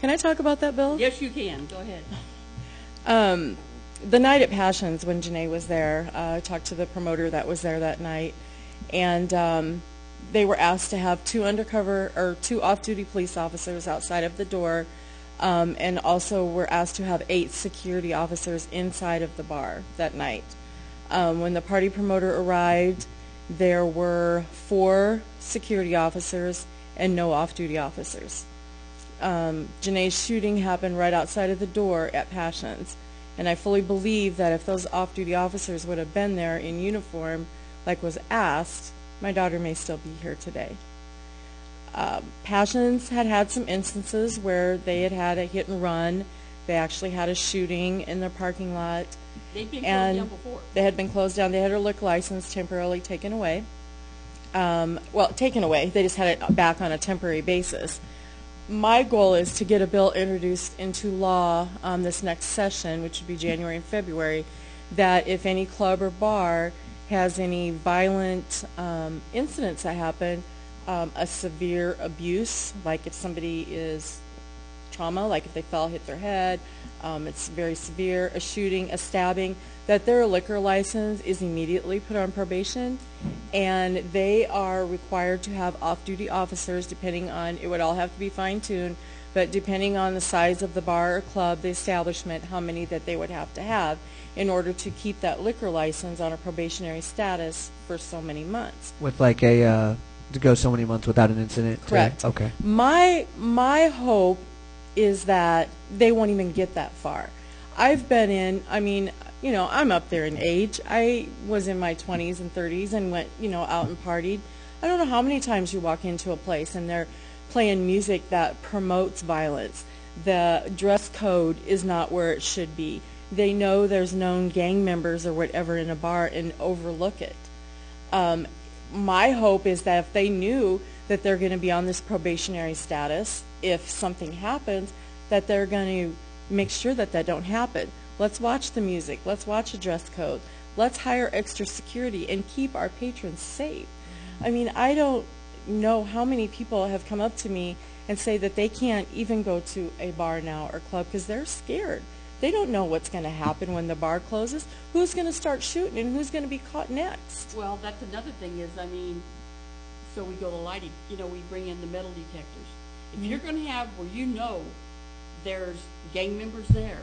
Can I talk about that, Bill? Yes, you can. Go ahead. The night at Passions, when Janae was there, I talked to the promoter that was there that night, and they were asked to have 2 off-duty police officers outside of the door, and also were asked to have 8 security officers inside of the bar that night. When the party promoter arrived, there were 4 security officers and no off-duty officers. Janae's shooting happened right outside of the door at Passions, and I fully believe that if those off-duty officers would have been there in uniform like was asked, my daughter may still be here today. Passions had some instances where they had a hit and run. They actually had a shooting in their parking lot. They've been closed down before. They had been closed down. They had their liquor license temporarily taken away. Taken away. They just had it back on a temporary basis. My goal is to get a bill introduced into law this next session, which would be January and February, that if any club or bar has any violent incidents that happen, a severe abuse, like if somebody is trauma, like if they fell, hit their head, it's very severe, a shooting, a stabbing, that their liquor license is immediately put on probation, and they are required to have off-duty officers, depending on, it would all have to be fine-tuned, but depending on the size of the bar or club, the establishment, how many that they would have to have in order to keep that liquor license on a probationary status for so many months. with like to go so many months without an incident. Correct. Okay. My hope is that they won't even get that far. I've been in, I'm up there in age. I was in my 20s and 30s and went, out and partied. I don't know how many times you walk into a place and they're playing music that promotes violence. The dress code is not where it should be. They know there's known gang members or whatever in a bar and overlook it. My hope is that if they knew that they're going to be on this probationary status, if something happens, that they're going to make sure that don't happen. Let's watch the music. Let's watch a dress code. Let's hire extra security and keep our patrons safe. I don't know how many people have come up to me and say that they can't even go to a bar now or club because they're scared. They don't know what's going to happen when the bar closes. Who's going to start shooting and who's going to be caught next? Well, that's another thing is, so we go to lighting. We bring in the metal detectors. If you're going to have where there's gang members there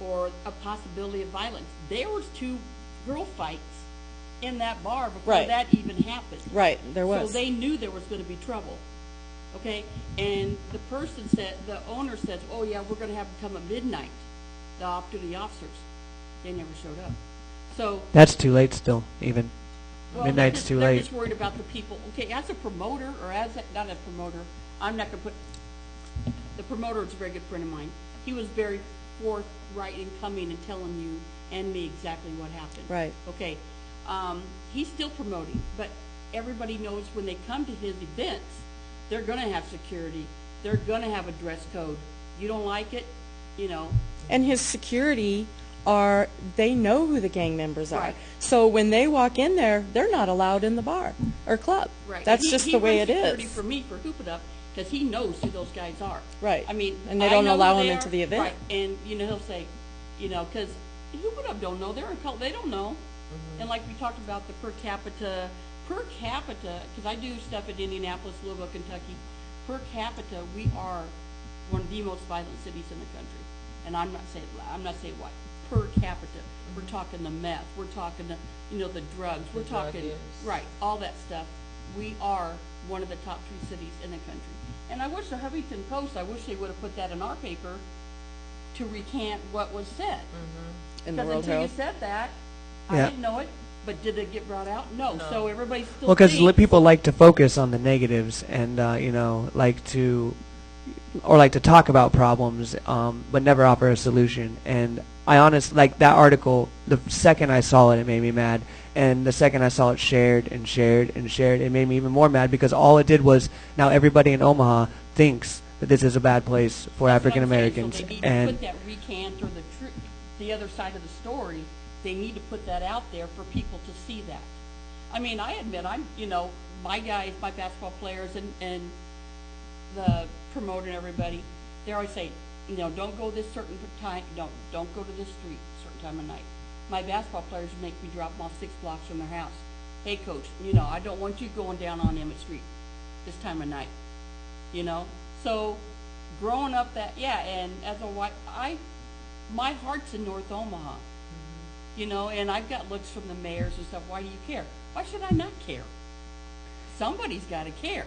or a possibility of violence, there was 2 girl fights in that bar before that even happened. Right, there was. So they knew there was going to be trouble. Okay? And the owner says, oh yeah, we're going to have them come at midnight. The off-duty officers, they never showed up. So That's too late still, even. well, Midnight's too they're late. just worried about the people. Okay, as a promoter, or not a promoter, I'm not going to put, the promoter is a very good friend of mine. He was very forthright in coming and telling you and me exactly what happened. Right. Okay, he's still promoting, but everybody knows when they come to his events, they're going to have security. They're going to have a dress code. You don't like it, And his security they know who the gang members are. Right. So when they walk in there, they're not allowed in the bar or club. Right. That's just the way it runs security is. for me for Hoop It Up because he knows who those guys are. Right. And they don't I know allow who him they into are. the event. Right. And he'll say, because Hoop It Up don't know. They're in cult. They don't know. And like we talked about the per capita, because I do stuff at Indianapolis, Louisville, Kentucky. Per capita, we are one of the most violent cities in the country. And I'm not saying what. Per capita, we're talking the meth, we're talking the drugs, we're talking use. right, all that stuff. We are one of the top 3 cities in the country, And I wish the Huffington Post, I wish they would have put that in our paper to recant what was said. In the Because World until you Herald. said that, Yeah. I didn't know it, but did it get brought out? No. So everybody still Well, because thinks. people like to focus on the negatives and like to talk about problems, but never offer a solution. And I honestly like that article. The second I saw it, it made me mad. And the second I saw it shared and shared and shared, it made me even more mad because all it did was now everybody in Omaha thinks that this is a bad place for That's what African I'm saying. Americans. So they need And to put that recant or the other side of the story. They need to put that out there for people to see that. I mean, I admit my guys, my basketball players, and the promoter and everybody, they always say, don't go this certain time, don't go to this street certain time of night. My basketball players make me drop them off 6 blocks from their house. Hey, coach, I don't want you going down on Emmett Street this time of night. So growing up and as a wife, my heart's in North Omaha. And I've got looks from the mayors and stuff. Why do you care? Why should I not care? Somebody's got to care.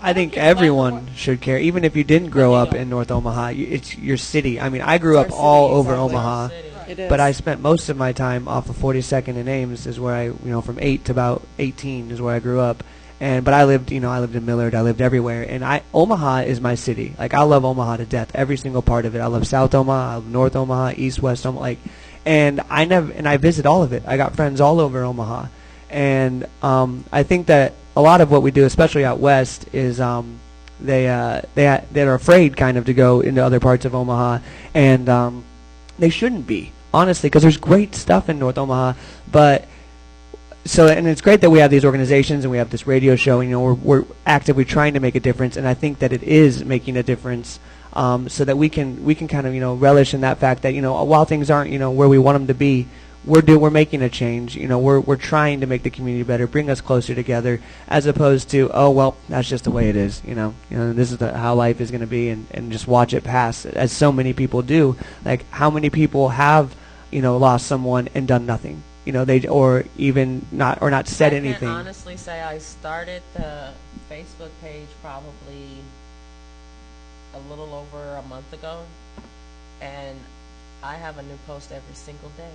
I think care black or everyone white. should care, even if you didn't grow you up don't. in North Omaha. It's your city. I mean, I grew up It's our all city, over exactly. Omaha, It is. but I spent most of my time off of 42nd and Ames, is where I, from 8 to about 18 is where I grew up. But I lived in Millard. I lived everywhere, and Omaha is my city. Like, I love Omaha to death, every single part of it. I love South Omaha, I love North Omaha, East, West Omaha, and I visit all of it. I got friends all over Omaha, and I think that a lot of what we do, especially out west, is they're afraid kind of to go into other parts of Omaha, and they shouldn't be, honestly, because there's great stuff in North Omaha, but. So, and it's great that we have these organizations and we have this radio show, and we're actively trying to make a difference, and I think that it is making a difference, so that we can kind of relish in that fact that while things aren't where we want them to be, we're making a change. We're trying to make the community better, bring us closer together, as opposed to, oh well, that's just the way it is. This is how life is going to be, and just watch it pass, as so many people do. Like, how many people have lost someone and done nothing? They or not said anything. I can honestly say I started the Facebook page probably a little over a month ago, and I have a new post every single day.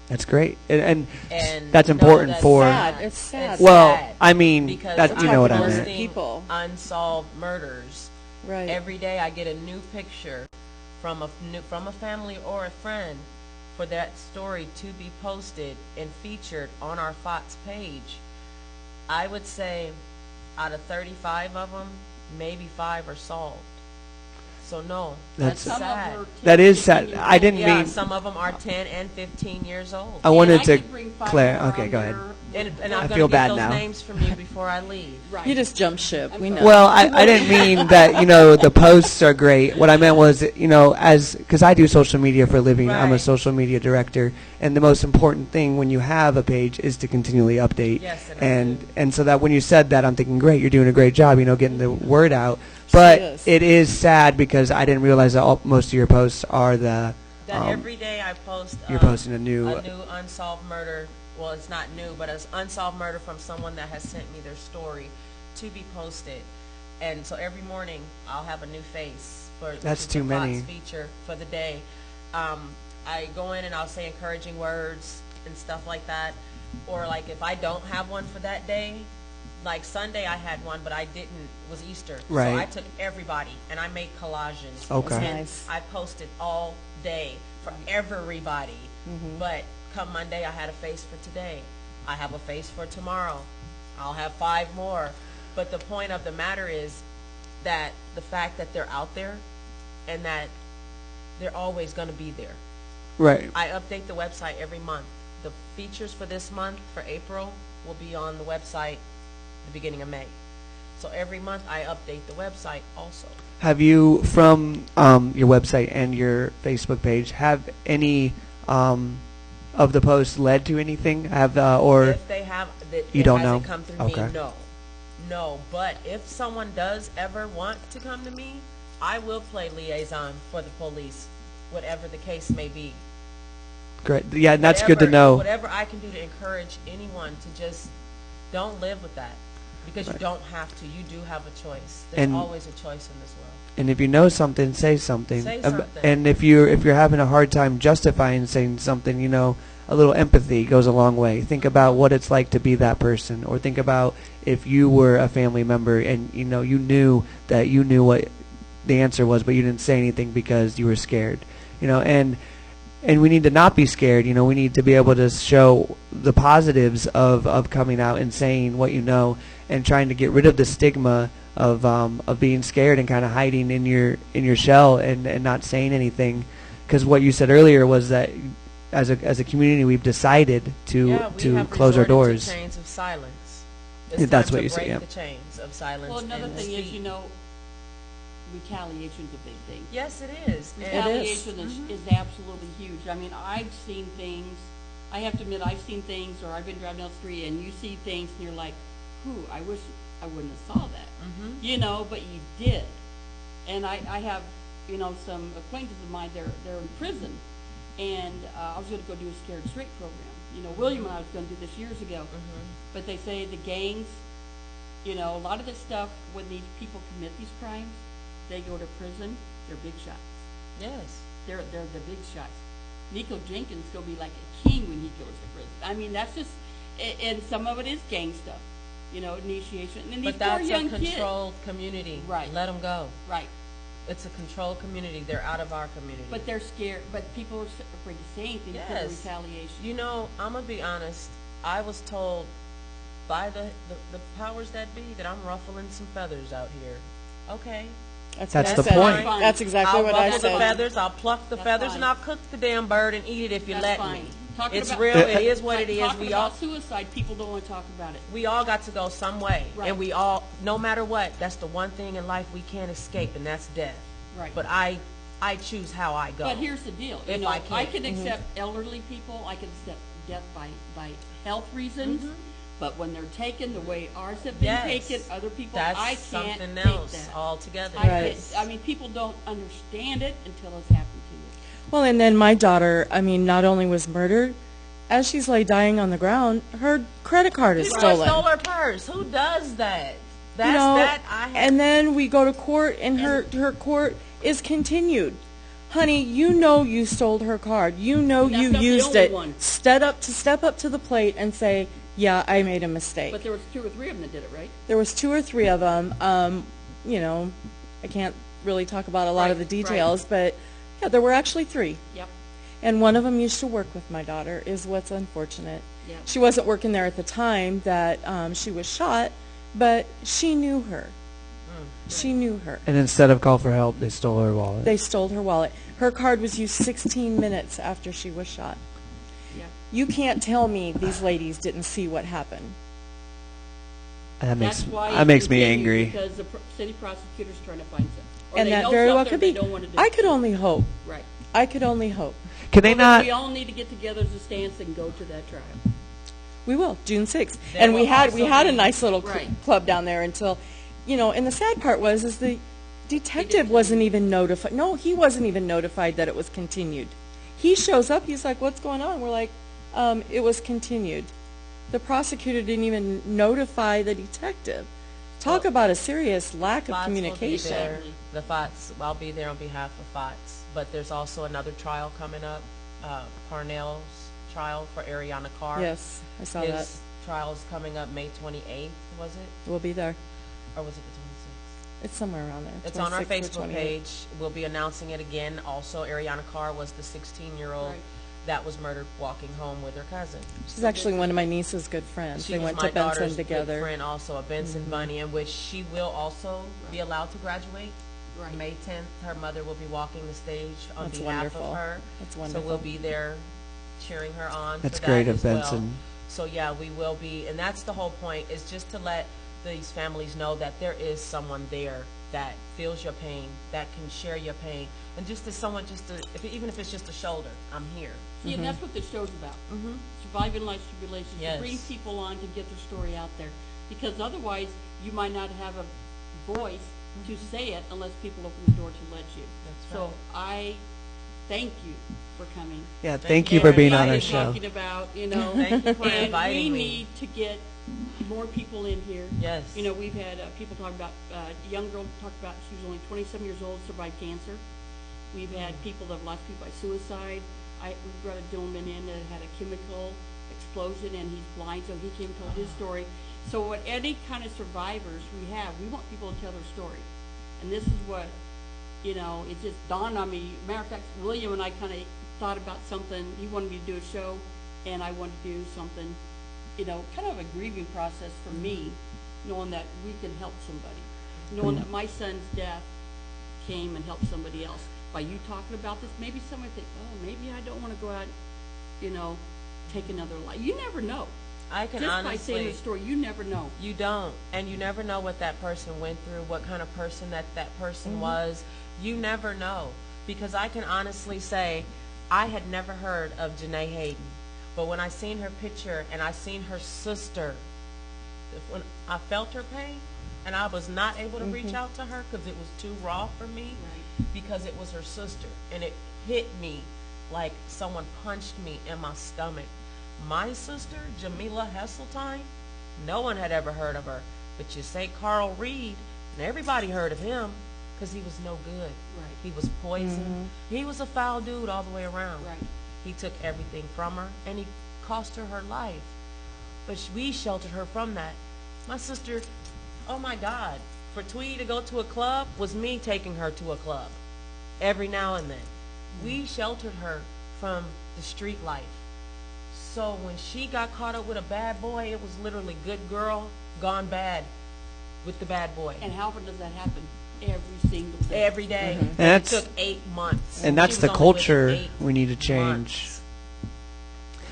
That's great, and And that's important that's for. sad. It's sad. Well, sad I mean, because that I'm what I posting meant. People. unsolved murders. Right. Every day I get a new picture from a family or a friend for that story to be posted and featured on our F.O.T.S page. I would say out of 35 of them, maybe 5 are solved. So no, that's That's- Some of sad. them are 10, That is 15 sad. years I didn't old. Yeah, mean- some of them are 10 and 15 years old. I wanted And to could bring 5 Claire. more Okay, on go ahead. your- And I I'm feel going to bad get those now. names from you before I leave. Right. You just jump ship. We know. Well, I didn't mean that, the posts are great. What I meant was, because I do social media for a living, I'm a Right. social media director, and the most important thing when you have a page is to continually update. Yes, and I and so that when you said that, I'm thinking, great, you're doing a great job, getting the word out. But is. it is sad because I didn't realize that most of your posts are That every day I post you're posting a new unsolved murder. Well, it's not new, but it's unsolved murder from someone that has sent me their story to be posted. And so every morning I'll have a new face for That's the too many. F.O.T.S feature for the day. I go in and I'll say encouraging words and stuff like that. Or like if I don't have one for that day, like Sunday I had one, but I didn't. It was Easter, Right. so I took everybody and I made collages. Okay. And Nice. I posted all day for everybody. But come Monday, I had a face for today. I have a face for tomorrow. I'll have 5 more. But the point of the matter is that the fact that they're out there and that they're always going to be there. right. I update the website every month. The features for this month, for April, will be on the website the beginning of May. So every month I update the website also. Have you, from your website and your Facebook page, have any of the posts led to anything? Or If they have, that You it don't hasn't know? come through Okay. me, no. But if someone does ever want to come to me, I will play liaison for the police, whatever the case may be. great, yeah, and that's good to know. Whatever I can do to encourage anyone to just don't live with that. Because you Right. don't have to. You do have a choice. There's And- always a choice in this world. And if you know something, say something. Say something. And if you're having a hard time justifying saying something, a little empathy goes a long way. Think about what it's like to be that person, or think about if you were a family member and you knew that you knew what the answer was, but you didn't say anything because you were scared. And we need to not be scared. We need to be able to show the positives of coming out and saying what you know, and trying to get rid of the stigma of being scared and kind of hiding in your shell and not saying anything. Because what you said earlier was that as a community we've decided to have close our resorted doors. to chains of silence. Yeah, It's that's time what to you said, break yeah. the chains of silence. Well, another and thing is, speak. retaliation's a big thing. Yes, it is. And Retaliation is absolutely huge. I mean, I've seen things, I have to admit, I've seen things, or I've been driving down the street and you see things and you're like, I wish I wouldn't have saw that. But you did. And I have, some acquaintances of mine, they're in prison. And I was going to go do a Scared Straight program. William and I was going to do this years ago. But they say the gangs, a lot of this stuff, when these people commit these crimes, they go to prison, they're big shots. yes. They're the big shots. Nico Jenkins gonna be like a king when he goes to prison. I mean, that's just, and some of it is gang stuff, initiation. And these But poor that's young a kids. controlled community. Right. Let them go. Right. It's a controlled community. They're out of our community. But they're scared. But people are afraid to say anything because of Yes. retaliation. I'm going to be honest. I was told by the powers that be that I'm ruffling some feathers out here. Okay. That's what I the said. point. That's exactly I'll what I ruffle the said. feathers. I'll pluck the That's feathers, fine. and I'll cook the damn bird and eat it if you That's let fine. me. Talking It's about- real. It is what it is. Talking We all about suicide, people don't want to talk about it. we all got to go some way, Right. and we all, no matter what, that's the one thing in life we can't escape, and that's death. Right. But I choose how I go. But here's the deal. If I can. Accept elderly people. I can accept death by health reasons. But when they're taken the way ours have been Yes. taken, other people, That's I can't something take else that. altogether. Right. I mean, people don't understand it until it's happened to you. Well, and then my daughter, not only was murdered, as she's lay dying on the ground, her credit card is People stolen. stole her purse. Who does that? That's You know, that I have. and then we go to court, and her court is continued. Honey, you stole her card. You That's you not the used only it. one. Step up to the plate and say, yeah, I made a mistake. But there was 2 or 3 of them that did it, right? There was 2 or 3 of them. I can't really talk about a lot of the Right, right. details, but yeah, there were actually 3. Yep. And one of them used to work with my daughter, is what's unfortunate. Yep. She wasn't working there at the time that she was shot, but she knew her. She knew her. And instead of call for help, they stole her wallet. They stole her wallet. Her card was used 16 minutes after she was shot. Yeah. You can't tell me these ladies didn't see what happened. That makes That's why that it makes me continued, angry. Because the city prosecutor's trying to find something. Or And they that know very well something could they be. don't want to do. I could only hope. Right. I could only hope. Can they Well, then not? we all need to get together as a stance and go to that trial. We will, June 6th. There And we will had also a be- nice little Right. club down there until, and the sad part was the detective didn't wasn't even notified. No, he wasn't even notified that it was continued. He shows up, he's like, what's going on? We're like, it was continued. The prosecutor didn't even notify the detective. Talk about a serious lack of F.O.T.S communication. Will be there. The F.O.T.S, I'll be there on behalf of F.O.T.S. But there's also another trial coming up, Parnell's trial for Ariana Carr. Yes, I saw His that. trial is coming up May 28th, was it? We'll be there. Or was it the 26th? It's somewhere around there. It's on our 26th or Facebook 28th. page. We'll be announcing it again. Also, Ariana Carr was the 16-year-old Right. that was murdered walking home with her cousin. She's actually one of my niece's good friends. She They was went my to Benson daughter's together. good friend, also a Benson Bunny, in which she will also be allowed to graduate. Right. May 10th, her mother will be walking the stage on That's behalf wonderful. of her. That's So wonderful. we'll be there cheering her on. That's for great that of as well. Benson. So yeah, we will be, and that's the whole point, is just to let these families know that there is someone there that feels your pain, that can share your pain, and just as someone, even if it's just a shoulder, I'm here. See, and that's what this show's about. Surviving life's tribulations. Yes. To bring people on to get their story out there. Because otherwise, you might not have a voice to say it unless people open the door to let you. That's So right. I thank you for coming. Yeah, thank you for being on our And show. talking about, Thank you for and inviting we me. need to get more people in here. Yes. You know, we've had people talk about, a young girl talk about she was only 27 years old, survived cancer. We've had people that have lost people by suicide. We brought a gentleman in that had a chemical explosion and he's blind, so he came and told his story. So what any kind of survivors we have, we want people to tell their story. And this is what, you know, it just dawned on me. Matter of fact, William and I kind of thought about something. He wanted me to do a show, and I wanted to do something, you know, kind of a grieving process for me, knowing that we can help somebody, knowing that my son's death came and helped somebody else. By you talking about this, maybe somebody think, oh, maybe I don't want to go out, you know, take another life. You never know. I can Just honestly. by saying the story, you never know. You don't. And you never know what that person went through, what kind of person that person was. You never know. Because I can honestly say, I had never heard of Janae Hayden. But when I seen her picture and I seen her sister, when I felt her pain, and I was not able to reach out to her because it was too raw for me, because it was her sister. And it hit me like someone punched me in my stomach. My sister, Jamila Hesseltine, no one had ever heard of her. But you say Carl Reed, and everybody heard of him because he was no good. Right. He was poison. He was a foul dude all the way around. Right. He took everything from her, and he cost her her life. But we sheltered her from that. My sister, oh my God, for Tweety to go to a club was me taking her to a club every now and then. We sheltered her from the street life. So when she got caught up with a bad boy, it was literally good girl gone bad with the bad boy. And how often does that happen? Every single day. Every day. And It that's- took 8 months. And that's She the was only with him culture 8 we need to change. months.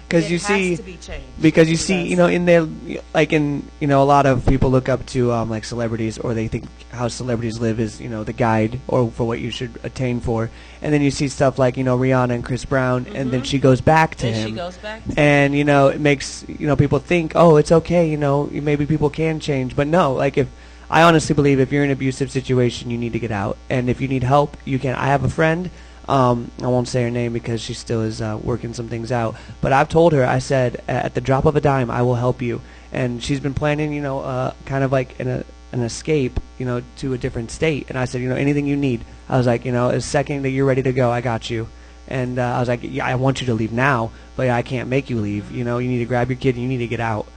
Because It you has see, to be changed. because you It see, does. you know, in there, like in, you know, a lot of people look up to like celebrities, or they think how celebrities live is, you know, the guide or for what you should attain for. And then you see stuff like, you know, Rihanna and Chris Brown, and then she goes back to Then him. she goes back to And you know, it makes, you know, people think, oh, it's okay, you know, maybe people can change. But no, like, if I honestly believe if you're in an abusive situation, you need to get out. And if you need help, you can. I have a friend, I won't say her name because she still is working some things out, but I've told her, I said, at the drop of a dime, I will help you. And she's been planning, you know, kind of like an escape, you know, to a different state. And I said, you know, anything you need. I was like, you know, the second that you're ready to go, I got you. And I was like, yeah, I want you to leave now, but I can't make you leave. You know, you need to grab your kid and you need to get out.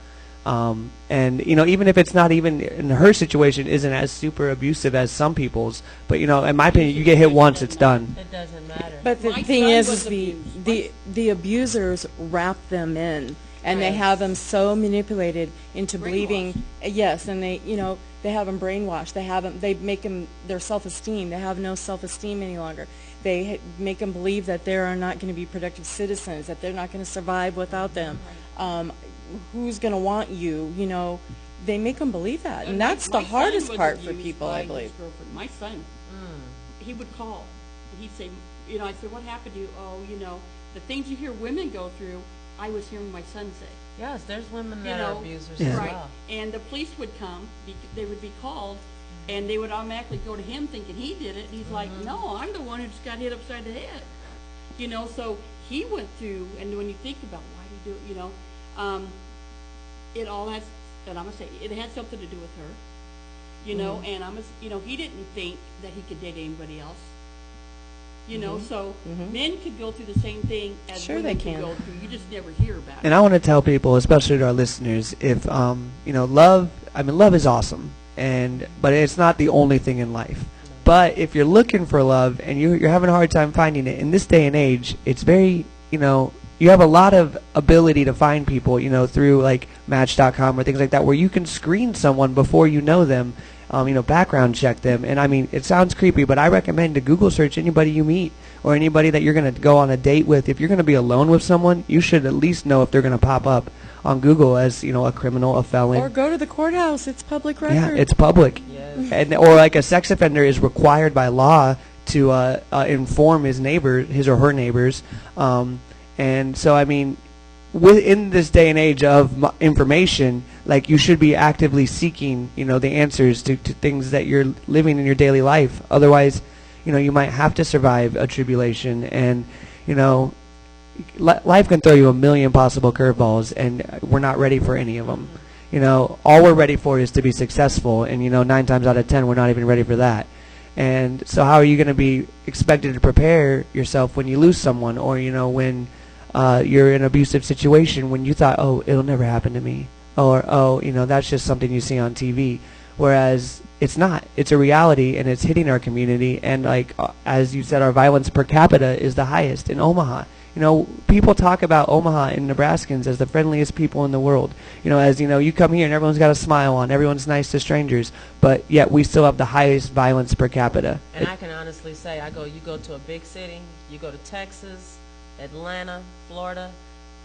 And, you know, even if it's not even, in her situation, isn't as super abusive as some people's, but, you know, in my opinion, you get hit once, it's done. It doesn't matter. But the My thing son is was the abusers wrap them in, and they have them so manipulated into believing. Yes, and they, you know, they have them brainwashed. They make them their self-esteem. They have no self-esteem any longer. They make them believe that they are not going to be productive citizens, that they're not going to survive without them. Who's going to want you? You know, they make them believe that, and that's the My son hardest was part for abused people, by I his believe. girlfriend. My son, he would call, and he'd say, you know, I said, what happened to you? Oh, you know, the things you hear women go through, I was hearing my son say. Yes, there's women You that are know, abusers Yeah. as Right. well. And the police would come, they would be called, and they would automatically go to him thinking he did it. And he's like, no, I'm the one who just got hit upside the head. You know, so he went through, and when you think about why do you do it, you know, it all has, and I'm going to say, it had something to do with her. You know, and you know, he didn't think that he could date anybody else. You know, so men could go through the same thing as Sure women they can can. go through. You just never hear about it. And I want to tell people, especially to our listeners, if, you know, love is awesome, but it's not the only thing in life. But if you're looking for love and you're having a hard time finding it, in this day and age, it's very, you know, you have a lot of ability to find people, you know, through like Match.com or things like that, where you can screen someone before you know them, you know, background check them. And I mean, it sounds creepy, but I recommend to Google search anybody you meet or anybody that you're going to go on a date with. If you're going to be alone with someone, you should at least know if they're going to pop up on Google as, you know, a criminal, a felon. Or go to the courthouse. It's public record. Yeah, it's public. Yes. And or like a sex offender is required by law to inform his or her neighbors. And so, I mean, within this day and age of information, like, you should be actively seeking, you know, the answers to things that you're living in your daily life. Otherwise, you know, you might have to survive a tribulation, and, you know, life can throw you a million possible curveballs, and we're not ready for any of them. all we're ready for is to be successful, and 9 times out of 10 we're not even ready for that. And so how are you going to be expected to prepare yourself when you lose someone, or when you're in an abusive situation, when you thought, oh, it'll never happen to me, or oh, that's just something you see on TV, whereas it's not. It's a reality, and it's hitting our community. And as you said, our violence per capita is the highest in Omaha. People talk about Omaha and Nebraskans as the friendliest people in the world. You come here and everyone's got a smile on, everyone's nice to strangers, but yet we still have the highest violence per capita. And I can honestly say, you go to a big city, you go to Texas, Atlanta, Florida,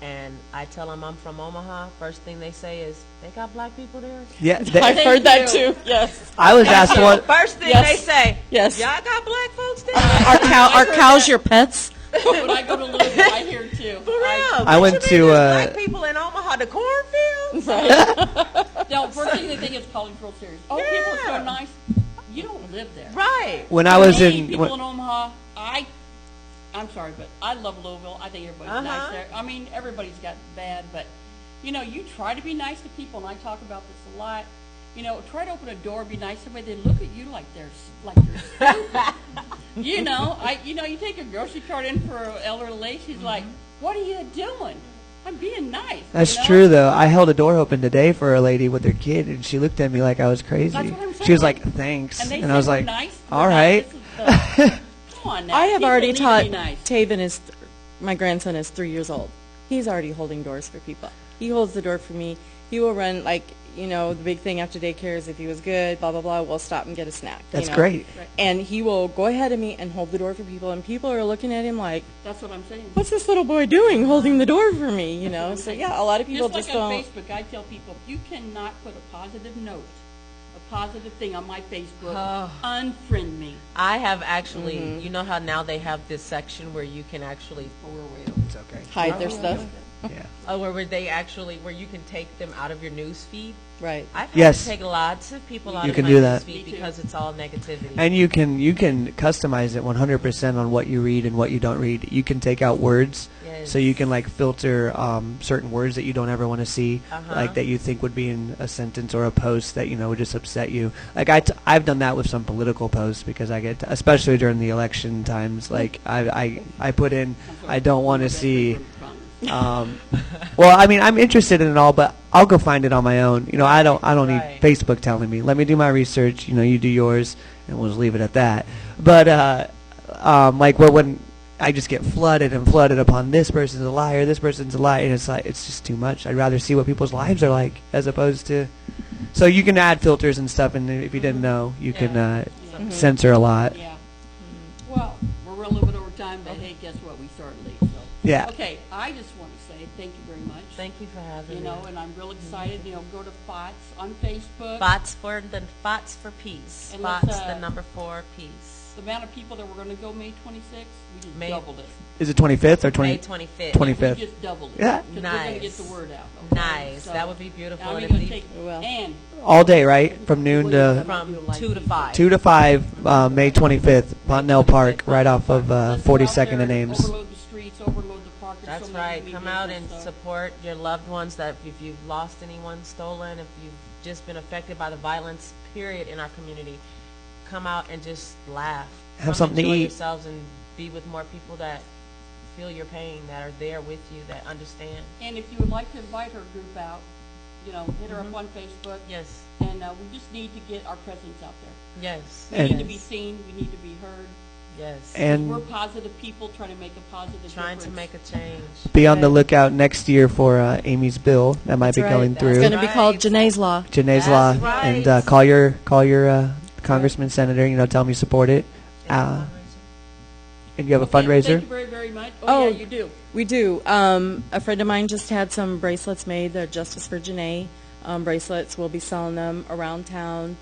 and I tell them I'm from Omaha, first thing they say is, they got black people there? Yeah, I've heard that too. Yes. I was asked one. First thing Yes. they say, Yes. y'all got black folks there? Are cows your pets? When I go to Louisville, I hear too. For real. I went What you to, mean there's black people in Omaha, the cornfields? No, first thing they think is cultural series. Oh, people are so Yeah. nice. You don't live there. Right. When I was Me, in, people when- in Omaha, I'm sorry, but I love Louisville. I think everybody's nice Uh-huh. there. I mean, everybody's got bad, but you try to be nice to people, and I talk about this a lot. Try to open a door, be nice to somebody. They look at you like you're stupid. You take a grocery cart in for an elderly lady. She's like, "What are you doing? I'm being nice." That's true, though. I held a door open today for a lady with her kid, and she looked at me like I was crazy. That's what I'm She was saying. like, "Thanks," And they I was say we're like, nice. "All right." Come on now. I have People already need to taught be nice. Taven my grandson is 3 years old. He's already holding doors for people. He holds the door for me. He will run the big thing after daycare is if he was good, blah, blah, blah, we'll stop and get a snack. That's great. And he will go ahead of me and hold the door for people, and people are looking at him like, That's what I'm saying. what's this little boy doing holding the door for me, So, yeah, a lot of people Just just like on don't. Facebook, I tell people, if you cannot put a positive note, a positive thing on my Facebook, Oh. unfriend me. I have actually, you know how now they have this section where you can actually, It's okay. Hide their stuff. Yeah. where you can take them out of your news feed. Right. I've had Yes. to take lots of people out You of can my do news that. feed Me too. because it's all negativity. And you can customize it 100% on what you read and what you don't read. You can take out words, Yes. so you can filter certain words that you don't ever want to see, Uh-huh. that you think would be in a sentence or a post that would just upset you. I've done that with some political posts because I get, especially during the election times, I put in I don't want to see. Well, I mean, I'm interested in it all, but I'll go find it on my own. I don't need Right. Facebook telling me. Let me do my research. You do yours, and we'll just leave it at that. But when I just get flooded upon this person's a liar, this person's a liar, and it's just too much. I'd rather see what people's lives are like as opposed to. So you can add filters and stuff, and if you didn't know, you can censor a lot. Yeah. Well, we're a little bit over time, but hey, guess what? We started late, so. Yeah. Okay, I just want to say thank you very much. Thank you for having me. And I'm real excited. Go to F.O.T.S on Facebook. F.O.T.S for peace. And let's, F.O.T.S, the number 4, peace. The amount of people that were going to go May 26th, we just May- doubled it. Is it 25th or 20? May 25th. 25th. We just doubled it. Yeah. 'Cause we're going to get Nice. the word out. Okay? Nice. So, That would be beautiful. now we're And going if to you- take, Well. and All day, right? From noon to from 2 to 5. 2 to 5, May 25th, Montanel Park, right off of let's go out 42nd there and Ames. Overload the streets, overload the park. There's That's so many right. new Come out and businesses, so- support your loved ones. That if you've lost anyone, stolen, if you've just been affected by the violence, period, in our community, come out and just laugh. Have Come something to enjoy eat. yourselves and be with more people that feel your pain, that are there with you, that understand. And if you would like to invite her group out, hit her up on Facebook. Yes. And we just need to get our presence out there. Yes. We And- need to be seen. We need to be heard. Yes. And We're positive people trying to make a positive Trying difference. to make a change. be on the lookout next year for Amy's bill that might be That's going right. through. It's going to be Right. called Janae's Law. Janae's That's Law. right. And call your congressman, senator, tell him you support it. And you have a Okay, fundraiser? Thank you very, very much. Oh, Yeah, you do. We do. A friend of mine just had some bracelets made. They're Justice for Janae bracelets. We'll be selling them around town,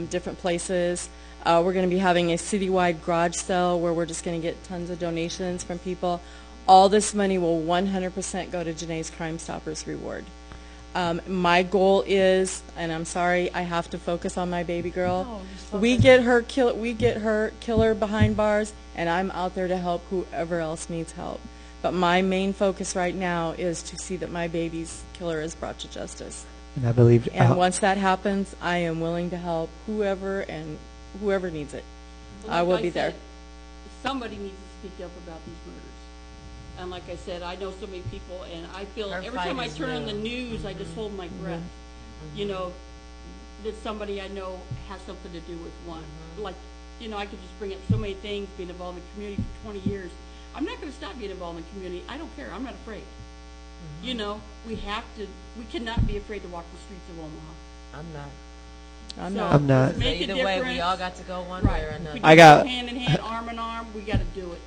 different places. We're going to be having a citywide garage sale where we're just going to get tons of donations from people. All this money will 100% go to Janae's Crime Stoppers Reward. My goal is, and I'm sorry, I have to focus on my baby girl. We get her killer behind bars, and I'm out there to help whoever else needs help. But my main focus right now is to see that my baby's killer is brought to justice. And I believe. And once that happens, I am willing to help whoever needs it. Well, I will like be there. said, somebody needs to speak up about these murders. And like I said, I know so many people, and I feel Her every fight time I is turn on the real. news, I just hold my breath. You know, that somebody I know has something to do with one. Like, you know, I could just bring up so many things, being involved in the community for 20 years. I'm not going to stop being involved in the community. I don't care. I'm not afraid. You know, we cannot be afraid to walk the streets of Omaha. I'm not. I'm So, not. I'm not. let's make a Either way, we difference. all got to go one Right. way or If we another. do I got- it hand in hand, arm in arm, we got to do it.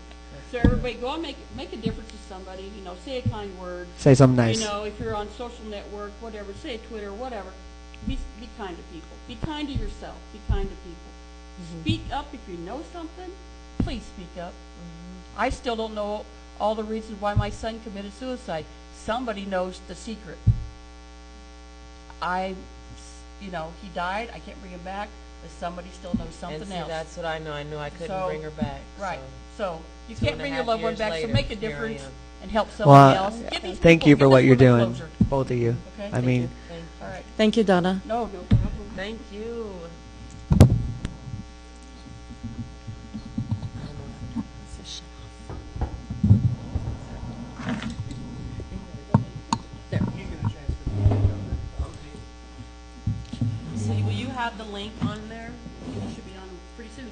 So everybody go out, make a difference to somebody. You know, say a kind word. Say something nice. You know, if you're on social network, whatever, say Twitter, whatever. Be kind to people. Be kind to yourself. Be kind to people. Speak up if you know something. Please speak up. I still don't know all the reasons why my son committed suicide. Somebody knows the secret. You know, he died. I can't bring him back, but somebody still knows something And see, else. that's what I know. I knew I couldn't So, bring her back. Right. So you 2.5 can't bring your loved one years back. later, So make a here I difference am. and help somebody Well, else. Give these thank people- you for give what this you're woman doing, closure. both of you. Okay? I Thank mean, you. Thank All right. Thank you, Donna. No problem. Thank you. So will you have the link on there? It should be on pretty soon.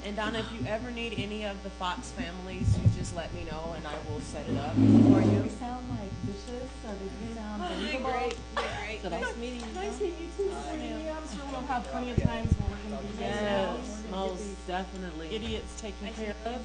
And Donna, if you ever need any of the F.O.T.S families, you just let me know and I will set it up for you. You sound like vicious, or did you sound You're great. You're great. Nice meeting you. Nice meeting you too. I'm sure we'll have plenty of times where we're going to be Yes, most definitely. idiots taken care of.